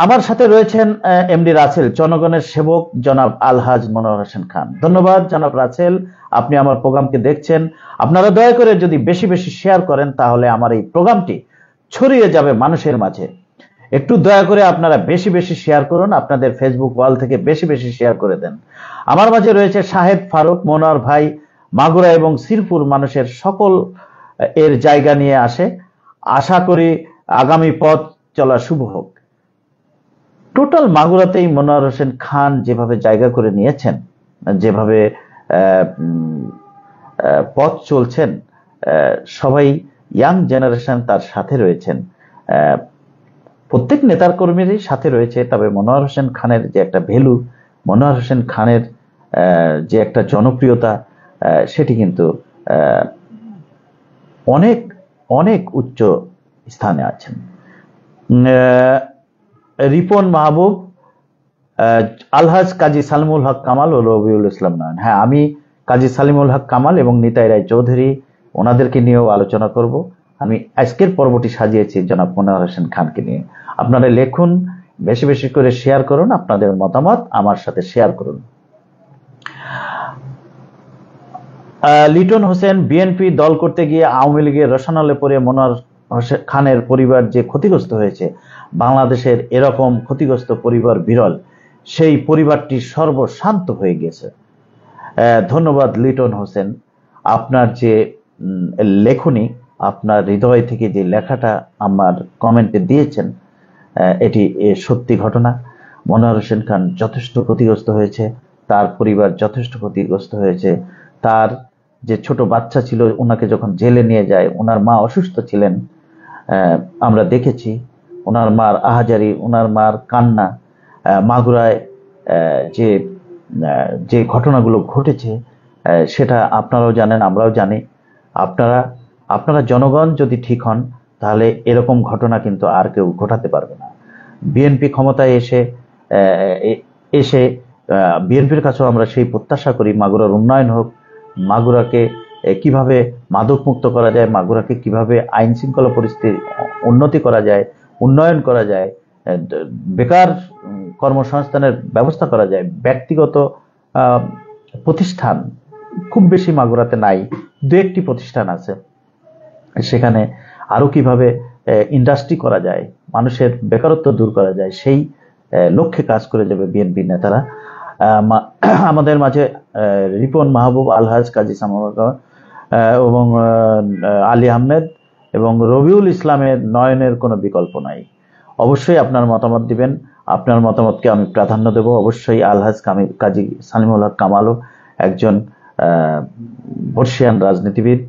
আমার সাথে রয়েছেন এমডি রাসেল, জনগণের সেবক জনাব আলহাজ মনোয়ার হোসেন খান। ধন্যবাদ জনাব রাসেল, আপনি আমার প্রোগ্রামকে দেখছেন। আপনারা দয়া করে যদি বেশি বেশি শেয়ার করেন তাহলে আমার এই প্রোগ্রামটি ছড়িয়ে যাবে মানুষের মাঝে। একটু দয়া করে আপনারা বেশি বেশি শেয়ার করুন, আপনাদের ফেসবুক ওয়াল থেকে বেশি বেশি শেয়ার করে দেন। আমার মাঝে রয়েছে শাহেদ ফারুক, মনোয়ার ভাই মাগুরা এবং শ্রীপুর মানুষের সকল এর জায়গা নিয়ে আসে। আশা করি আগামী পথ চলা শুভ হোক। টোটাল মাগুরাতেই মনোয়ার হোসেন খান যেভাবে জায়গা করে নিয়েছেন, যেভাবে পথ চলছেন, সবাই ইয়াং জেনারেশন তার সাথে রয়েছেন, প্রত্যেক নেতার কর্মীরই সাথে রয়েছে। তবে মনোয়ার হোসেন খানের যে একটা ভ্যালু, মনোয়ার হোসেন খানের যে একটা জনপ্রিয়তা, সেটি কিন্তু অনেক অনেক উচ্চ স্থানে আছেন। রিপন মাহবুব, আলহাজ কাজী সালিমুল হক কামাল ও রবিউল ইসলাম নয়ন। হ্যাঁ, আমি কাজী সালিমুল হক কামাল এবং নিতাই রায় চৌধুরী ওনাদেরকে নিয়েও আলোচনা করব। আমি আজকের পর্বটি সাজিয়েছি জনাব মনোয়ার হোসেন খানকে নিয়ে। আপনারা লেখুন, বেশি বেশি করে শেয়ার করুন, আপনাদের মতামত আমার সাথে শেয়ার করুন। লিটন হোসেন, বিএনপি দল করতে গিয়ে আওয়ামী লীগের রসানলে পড়ে মনোয়ার হোসেন খানের পরিবার যে ক্ষতিগ্রস্ত হয়েছে, বাংলাদেশের এরকম ক্ষতিগ্রস্ত পরিবার বিরল। সেই পরিবারটি সর্বশান্ত হয়ে গেছে। ধন্যবাদ লিটন হোসেন, আপনার যে লেখনী, আপনার হৃদয় থেকে যে লেখাটা আমার কমেন্টে দিয়েছেন, এটি সত্যি ঘটনা। মনোয়ার হোসেন খান যথেষ্ট ক্ষতিগ্রস্ত হয়েছে, তার পরিবার যথেষ্ট ক্ষতিগ্রস্ত হয়েছে। তার যে ছোট বাচ্চা ছিল, ওনাকে যখন জেলে নিয়ে যায়, ওনার মা অসুস্থ ছিলেন, আমরা দেখেছি ওনার মার আহাজারি, ওনার মার কান্না। মাগুরায় যে যে ঘটনাগুলো ঘটেছে সেটা আপনারাও জানেন, আমরাও জানি। আপনারা জনগণ যদি ঠিক হন তাহলে এরকম ঘটনা কিন্তু আর কেউ ঘটাতে পারবে না। বিএনপি ক্ষমতায় এসে বিএনপির কাছেও আমরা সেই প্রত্যাশা করি মাগুরার উন্নয়ন হোক, মাগুরাকে কিভাবে মাদক মুক্ত করা যায়, মাগুরাকে কিভাবে আইন শৃঙ্খলা পরিস্থিতি উন্নতি করা যায়, উন্নয়ন করা যায়, বেকার কর্মসংস্থানের ব্যবস্থা করা যায়। ব্যক্তিগত প্রতিষ্ঠান খুব বেশি মাগুরাতে নাই, দু একটি প্রতিষ্ঠান আছে, সেখানে আরো কিভাবে ইন্ডাস্ট্রি করা যায়, মানুষের বেকারত্ব দূর করা যায়, সেই লক্ষ্যে কাজ করে যাবে বিএনপি নেতারা। আমাদের মাঝে রিপন মাহবুব, আলহাজ কাজী সালিমুল এবং আলী আহমেদ এবং রবিউল ইসলামের নয়নের কোনো বিকল্প নাই। অবশ্যই আপনার মতামত দিবেন, আপনার মতামতকে আমি প্রাধান্য দেব। অবশ্যই আলহাজ কাজী সালিমুল হক কামালও একজন বর্ষিয়ান রাজনীতিবিদ।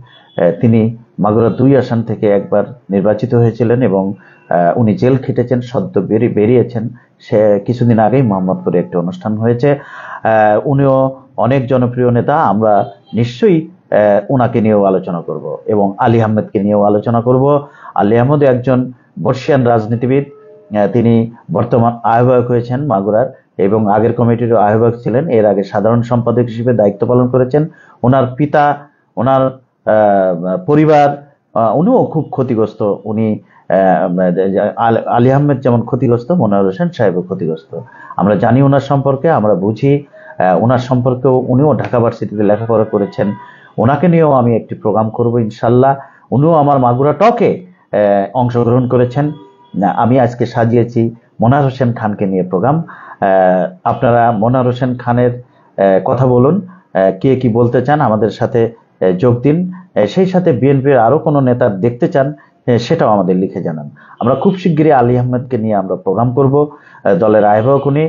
তিনি মাগুরা 2 আসন থেকে একবার নির্বাচিত হয়েছিলেন এবং উনি জেল খেটেছেন, সদ্য বেরিয়েছেন। সে কিছুদিন আগেই মোহাম্মদপুরে একটি অনুষ্ঠান হয়েছে। উনিও অনেক জনপ্রিয় নেতা, আমরা নিশ্চয়ই ওনাকে নিয়েও আলোচনা করব এবং আলী আহমেদকে নিয়েও আলোচনা করব। আলী আহমেদ একজন বর্ষিয়ান রাজনীতিবিদ, তিনি বর্তমান আহ্বায়ক হয়েছেন মাগুরার এবং আগের কমিটির আহ্বায়ক ছিলেন, এর আগে সাধারণ সম্পাদক হিসেবে দায়িত্ব পালন করেছেন। ওনার পিতা, ওনার পরিবার, উনিও খুব ক্ষতিগ্রস্ত। উনি আলী আহমেদ যেমন ক্ষতিগ্রস্ত, মনোয়ার হোসেন সাহেবও ক্ষতিগ্রস্ত। আমরা জানি ওনার সম্পর্কে, আমরা বুঝি ওনার সম্পর্কেও। উনিও ঢাকা ভার্সিটিতে লেখাপড়া করেছেন। ওনাকে নিয়েও আমি একটি প্রোগ্রাম করব ইনশাল্লাহ। উনিও আমার মাগুরা টকে অংশগ্রহণ করেছেন। আমি আজকে সাজিয়েছি মনোয়ার হোসেন খানকে নিয়ে প্রোগ্রাম। আপনারা মনোয়ার হোসেন খানের কথা বলুন, কে কি বলতে চান আমাদের সাথে যোগ দিন। সেই সাথে বিএনপির আরো কোনো নেতা দেখতে চান সেটাও আমাদের লিখে জানান। আমরা খুব শিগগিরই আলী আহমেদকে নিয়ে আমরা প্রোগ্রাম করব। দলের আহ্বায়ক উনি,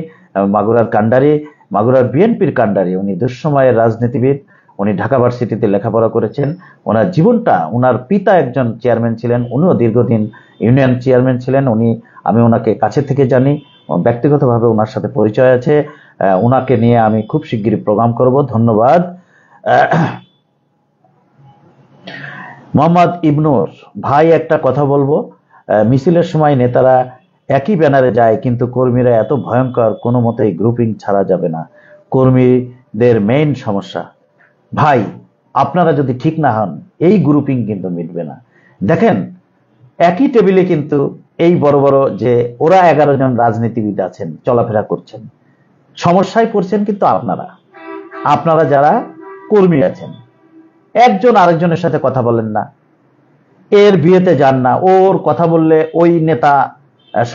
মাগুরার কান্ডারি, মাগুরার বিএনপির কান্ডারি। উনি দুঃসময়ের রাজনীতিবিদ, উনি ঢাকা ভার্সিটিতে লেখাপড়া করেছেন। ওনার জীবনটা, ওনার পিতা একজন চেয়ারম্যান ছিলেন, উনিও দীর্ঘদিন ইউনিয়ন চেয়ারম্যান ছিলেন। আমি ওনাকে কাছে থেকে জানি, ব্যক্তিগতভাবে ওনার সাথে পরিচয় আছে। ওনাকে নিয়ে আমি খুব শিগগিরই প্রোগ্রাম করব। ধন্যবাদ। মোহাম্মদ ইবনুর ভাই, একটা কথা বলবো, মিছিলের সময় নেতারা একই ব্যানারে যায়, কিন্তু কর্মীরা এত ভয়ঙ্কর, কোনো মতেই গ্রুপিং ছাড়া যাবে না, কর্মীদের মেইন সমস্যা। ভাই, আপনারা যদি ঠিক না হন, এই গ্রুপিং কিন্তু মিটবে না। দেখেন, একই টেবিলে কিন্তু এই বড় বড় যে ওরা 11 জন রাজনীতিবিদ আছেন, চলাফেরা করছেন, সমস্যায় পড়ছেন কিন্তু আপনারা যারা কর্মী আছেন। একজন আরেকজনের সাথে কথা বলেন না, এর বিয়েতে যান না, ওর কথা বললে ওই নেতা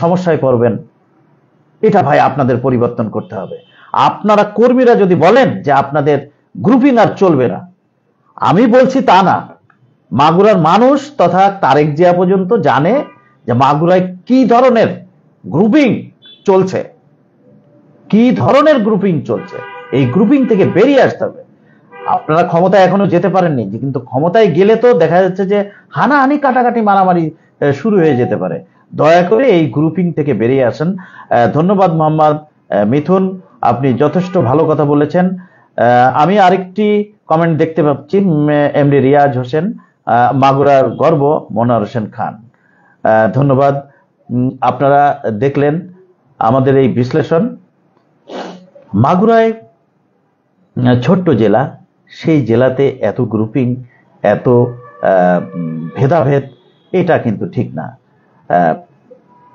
সমস্যায় পড়বেন। এটা ভাই আপনাদের পরিবর্তন করতে হবে। আপনারা কর্মীরা যদি বলেন যে আপনাদের গ্রুপিং আর চলবে না, আমি বলছি তা না। মাগুরার মানুষ তথা তারেক জিয়া পর্যন্ত জানে যে মাগুরায় কি ধরনের গ্রুপিং চলছে, কি ধরনের গ্রুপিং চলছে। এই গ্রুপিং থেকে বেরিয়ে আসতে হবে। আপনারা ক্ষমতায় এখনো যেতে পারেননি, কিন্তু ক্ষমতায় গেলে তো দেখা যাচ্ছে যে হানাহানি, কাটাকাটি, মারামারি শুরু হয়ে যেতে পারে। দয়া করে এই গ্রুপিং থেকে বেরিয়ে আসেন। ধন্যবাদ মোহাম্মদ মিথুন, আপনি যথেষ্ট ভালো কথা বলেছেন। আমি আরেকটি কমেন্ট দেখতে পাচ্ছি, এমডি রিয়াজ হোসেন, মাগুরার গর্ব মনোয়ার হোসেন খান। ধন্যবাদ। আপনারা দেখলেন আমাদের এই বিশ্লেষণ। মাগুরায় ছোট্ট জেলা, সেই জেলাতে এত গ্রুপিং, এত ভেদাভেদ, এটা কিন্তু ঠিক না।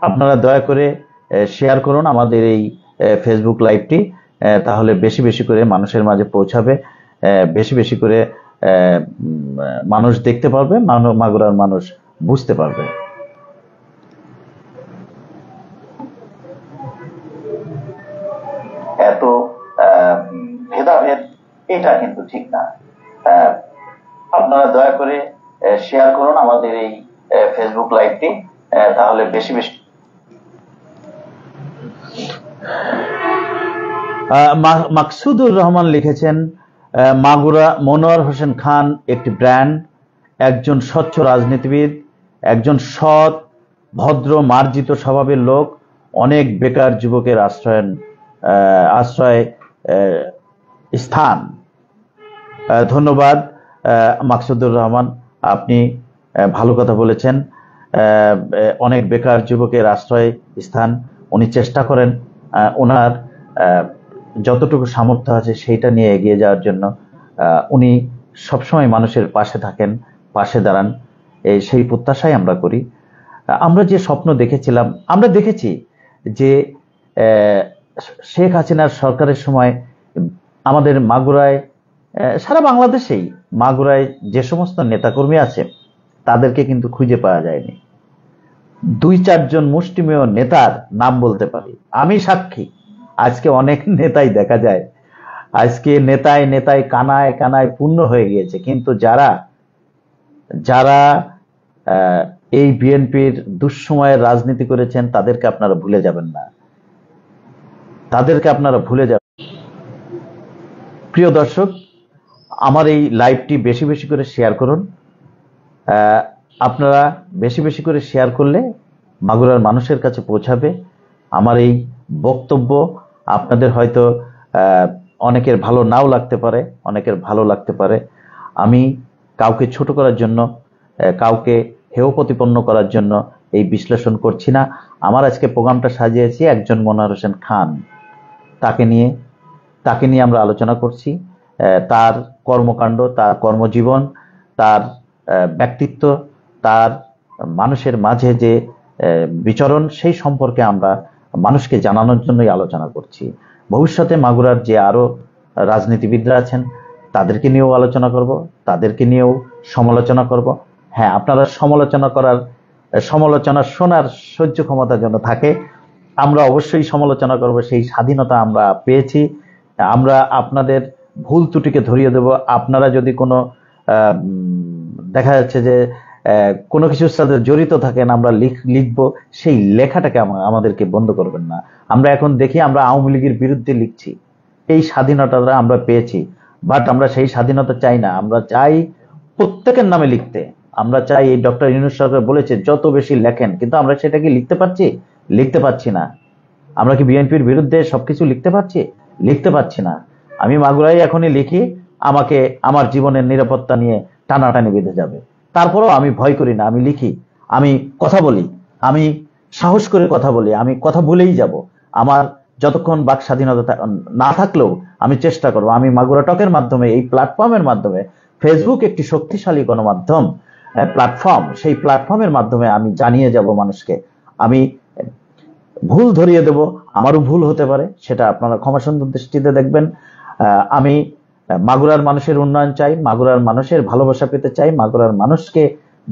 আপনারা দয়া করে শেয়ার করুন আমাদের এই ফেসবুক লাইভটি, তাহলে বেশি বেশি করে মানুষের মাঝে পৌঁছাবে, বেশি বেশি করে মানুষ দেখতে পারবে, মাগুরার মানুষ বুঝতে পারবে। এত ভেদাভেদ, এটা কিন্তু ঠিক না। আপনারা দয়া করে শেয়ার করুন আমাদের এই ফেসবুক লাইভটি, তাহলে বেশি বেশি। মাকসুদুর রহমান লিখেছেন, মাগুরা মনোয়ার হোসেন খান একটি ব্র্যান্ড, একজন স্বচ্ছ রাজনীতিবিদ, একজন সৎ, ভদ্র, মার্জিত স্বভাবের লোক, অনেক বেকার যুবকের আশ্রয় স্থান। ধন্যবাদ মাকসুদুর রহমান, আপনি ভালো কথা বলেছেন। অনেক বেকার যুবকের আশ্রয় স্থান, উনি চেষ্টা করেন ওনার যতটুকু সামর্থ্য আছে সেইটা নিয়ে এগিয়ে যাওয়ার জন্য। উনি সবসময় মানুষের পাশে থাকেন, পাশে দাঁড়ান, সেই প্রত্যাশাই আমরা করি। আমরা যে স্বপ্ন দেখেছিলাম, আমরা দেখেছি যে শেখ হাসিনার সরকারের সময় আমাদের মাগুরায়, সারা বাংলাদেশেই মাগুরায় যে সমস্ত নেতাকর্মী আছে তাদেরকে কিন্তু খুঁজে পাওয়া যায়নি। 2-4 জন মুষ্টিমেয় নেতার নাম বলতে পারি, আমি সাক্ষী। আজকে অনেক নেতাই দেখা যায়, আজকে নেতায় নেতায় কানায় কানায় পূর্ণ হয়ে গিয়েছে, কিন্তু যারা এই বিএনপির দুঃসময়ের রাজনীতি করেছেন তাদেরকে আপনারা ভুলে যাবেন না, তাদেরকে আপনারা ভুলে যাবেন। প্রিয় দর্শক, আমার এই লাইভটি বেশি বেশি করে শেয়ার করুন। আপনারা বেশি বেশি করে শেয়ার করলে মাগুরার মানুষের কাছে পৌঁছাবে। আমার এই বক্তব্য আপনাদের হয়তো অনেকের ভালো নাও লাগতে পারে, অনেকের ভালো লাগতে পারে। আমি কাউকে ছোট করার জন্য, কাউকে হেয় প্রতিপন্ন করার জন্য এই বিশ্লেষণ করছি না। আমার আজকে প্রোগ্রামটা সাজিয়েছি একজন মনোয়ার হোসেন খান, তাকে নিয়ে আমরা আলোচনা করছি। তার কর্মকাণ্ড, তার কর্মজীবন, তার ব্যক্তিত্ব, তার মানুষের মাঝে যে বিচরণ, সেই সম্পর্কে আমরা মানুষকে জানানোর জন্যই আলোচনা করছি। ভবিষ্যতে মাগুরার যে আরো রাজনীতিবিদরা আছেন তাদেরকে নিয়েও আলোচনা করব, তাদেরকে নিয়েও সমালোচনা করব। হ্যাঁ, আপনারা সমালোচনা শোনার সহ্য ক্ষমতা যেন থাকে। আমরা অবশ্যই সমালোচনা করব, সেই স্বাধীনতা আমরা পেয়েছি। আমরা আপনাদের ভুল ত্রুটিকে ধরিয়ে দেব। আপনারা যদি কোনো দেখা যাচ্ছে যে কোনো কিছুর সাথে জড়িত থাকেন, আমরা লিখবো, সেই লেখাটাকে আমাদেরকে বন্ধ করবেন না। আমরা এখন দেখি আমরা আওয়ামী লীগের বিরুদ্ধে লিখছি, এই স্বাধীনতাটা আমরা পেয়েছি, বাট আমরা সেই স্বাধীনতা চাই না। আমরা চাই প্রত্যেকের নামে লিখতে। আমরা চাই, এই ডক্টর ইউনূস সরকার বলেছে যত বেশি লেখেন, কিন্তু আমরা সেটা কি লিখতে পারছি? লিখতে পারছি না। আমরা কি বিএনপির বিরুদ্ধে সবকিছু লিখতে পারছি? লিখতে পারছি না। আমি মাগুরায় এখনই লিখি, আমাকে আমার জীবনের নিরাপত্তা নিয়ে টানাটানি বেঁধে যাবে, তারপরেও আমি ভয় করি না, আমি লিখি, আমি কথা বলি, আমি সাহস করে কথা বলি, আমি কথা বলেই যাব। আমার যতক্ষণ বাক স্বাধীনতা না থাকলেও আমি চেষ্টা করব। আমি মাগুরা টকের মাধ্যমে, এই প্ল্যাটফর্মের মাধ্যমে, ফেসবুক একটি শক্তিশালী গণমাধ্যম প্ল্যাটফর্ম, সেই প্ল্যাটফর্মের মাধ্যমে আমি জানিয়ে যাব মানুষকে। আমি ভুল ধরিয়ে দেব, আমারও ভুল হতে পারে, সেটা আপনারা ক্ষমাসুন্দর দৃষ্টিতে দেখবেন। আমি মাগুরার মানুষের উন্নয়ন চাই, মাগুরার মানুষের ভালোবাসা পেতে চাই, মাগুরার মানুষকে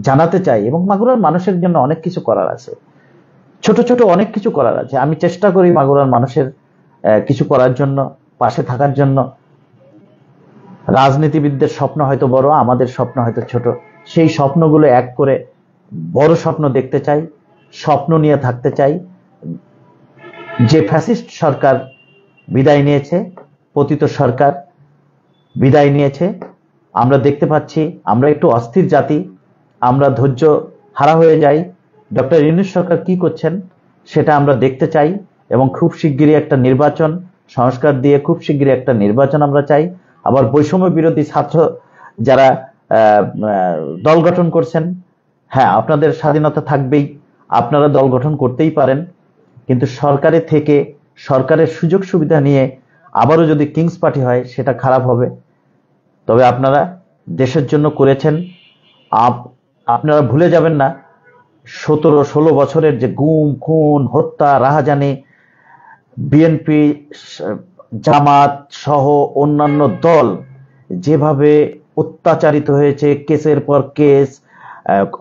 জানাতে চাই, এবং মাগুরার মানুষের জন্য অনেক কিছু করার আছে, ছোট ছোট অনেক কিছু করার আছে। আমি চেষ্টা করি মাগুরার মানুষের কিছু করার জন্য, পাশে থাকার জন্য। রাজনীতিবিদদের স্বপ্ন হয়তো বড়, আমাদের স্বপ্ন হয়তো ছোট। সেই স্বপ্নগুলো এক করে বড় স্বপ্ন দেখতে চাই, স্বপ্ন নিয়ে থাকতে চাই। যে ফ্যাসিস্ট সরকার বিদায় নিয়েছে, পতিত সরকার বিদায় নিয়েছে, আমরা দেখতে পাচ্ছি আমরা একটু অস্থির জাতি, আমরা ধৈর্য হারা হয়ে যাই। ডক্টর ইউনূস সরকার কি করছেন সেটা আমরা দেখতে চাই, এবং খুব শিগগিরই একটা নির্বাচন, সংস্কার দিয়ে খুব শিগগিরই একটা নির্বাচন আমরা চাই। আবার বৈষম্য বিরোধী ছাত্র যারা দল গঠন করছেন, হ্যাঁ, আপনাদের স্বাধীনতা থাকবেই, আপনারা দল গঠন করতেই পারেন, কিন্তু সরকারের থেকে, সরকারের সুযোগ সুবিধা নিয়ে আবারও যদি কিংস পার্টি হয় সেটা খারাপ হবে। তবে আপনারা দেশের জন্য করেছেন, আপনারা ভুলে যাবেন না 17-16 বছরের যে গুম, খুন, হত্যা, রাহাজানি, বিএনপি, জামাত সহ অন্যান্য দল যেভাবে অত্যাচারিত হয়েছে, কেসের পর কেস,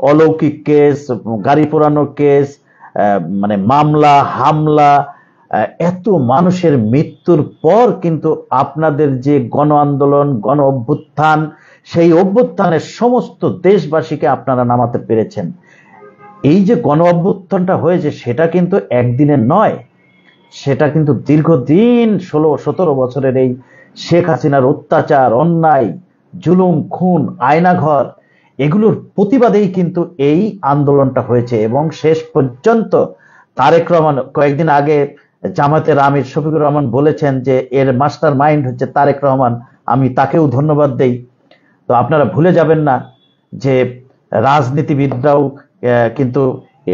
অলৌকিক কেস, গাড়ি পোড়ানোর কেস, মানে মামলা, হামলা, এত মানুষের মৃত্যুর পর কিন্তু আপনাদের যে গণ আন্দোলন, গণ অভ্যুত্থান, সেই অভ্যুত্থানের সমস্ত দেশবাসীকে আপনারা নামাতে পেরেছেন। এই যে গণ অভ্যুত্থানটা হয়েছে সেটা কিন্তু একদিনের নয়, সেটা কিন্তু দীর্ঘদিন 16-17 বছরের এই শেখ হাসিনার অত্যাচার, অন্যায়, জুলুম, খুন, আয়নাঘর, এগুলোর প্রতিবাদেই কিন্তু এই আন্দোলনটা হয়েছে। এবং শেষ পর্যন্ত তারেক রহমান, কয়েকদিন আগে জামাতের আমির শফিকুর রহমান বলেছেন যে এর মাস্টার মাইন্ড হচ্ছে তারেক রহমান, আমি তাকেও ধন্যবাদ দেই। তো আপনারা ভুলে যাবেন না যে রাজনীতিবিদরাও কিন্তু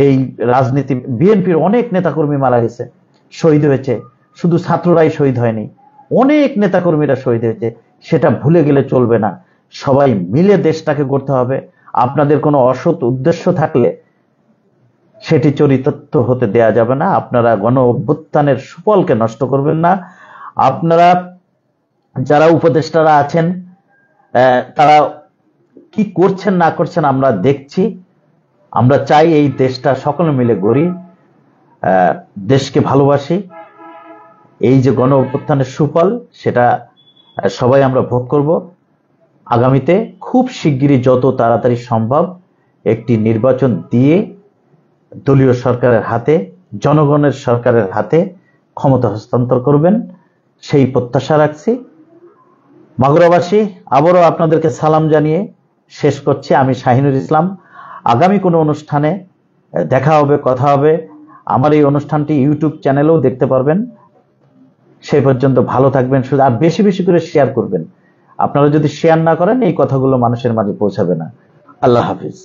এই রাজনীতি, বিএনপির অনেক নেতাকর্মী মারা গেছে, শহীদ হয়েছে, শুধু ছাত্ররাই শহীদ হয়নি, অনেক নেতাকর্মীরা শহীদ হয়েছে, সেটা ভুলে গেলে চলবে না। সবাই মিলে দেশটাকে গড়তে হবে। আপনাদের কোনো অসৎ উদ্দেশ্য থাকলে সেটি চরিতার্থ হতে দেয়া যাবে না। আপনারা গণ অভ্যুত্থানের সুফলকে নষ্ট করবেন না। আপনারা যারা উপদেষ্টারা আছেন তারা কি করছেন না করছেন আমরা দেখছি। আমরা চাই এই দেশটা সকলে মিলে গড়ি, দেশকে ভালোবাসি। এই যে গণ অভ্যুত্থানের সুফল সেটা সবাই আমরা ভোগ করব। আগামীতে খুব শিগগিরই, যত তাড়াতাড়ি সম্ভব, একটি নির্বাচন দিয়ে দলীয় সরকারের হাতে, জনগণের সরকারের হাতে ক্ষমতা হস্তান্তর করবেন, সেই প্রত্যাশা রাখছি। মাগুরাবাসী, আবারও আপনাদেরকে সালাম জানিয়ে শেষ করছি। আমি শাহিনুর ইসলাম। আগামী কোনো অনুষ্ঠানে দেখা হবে, কথা হবে। আমার এই অনুষ্ঠানটি ইউটিউব চ্যানেলেও দেখতে পারবেন। সেই পর্যন্ত ভালো থাকবেন, শুধু আর বেশি বেশি করে শেয়ার করবেন। আপনারা যদি শেয়ার না করেন এই কথাগুলো মানুষের মাঝে পৌঁছাবে না। আল্লাহ হাফিজ।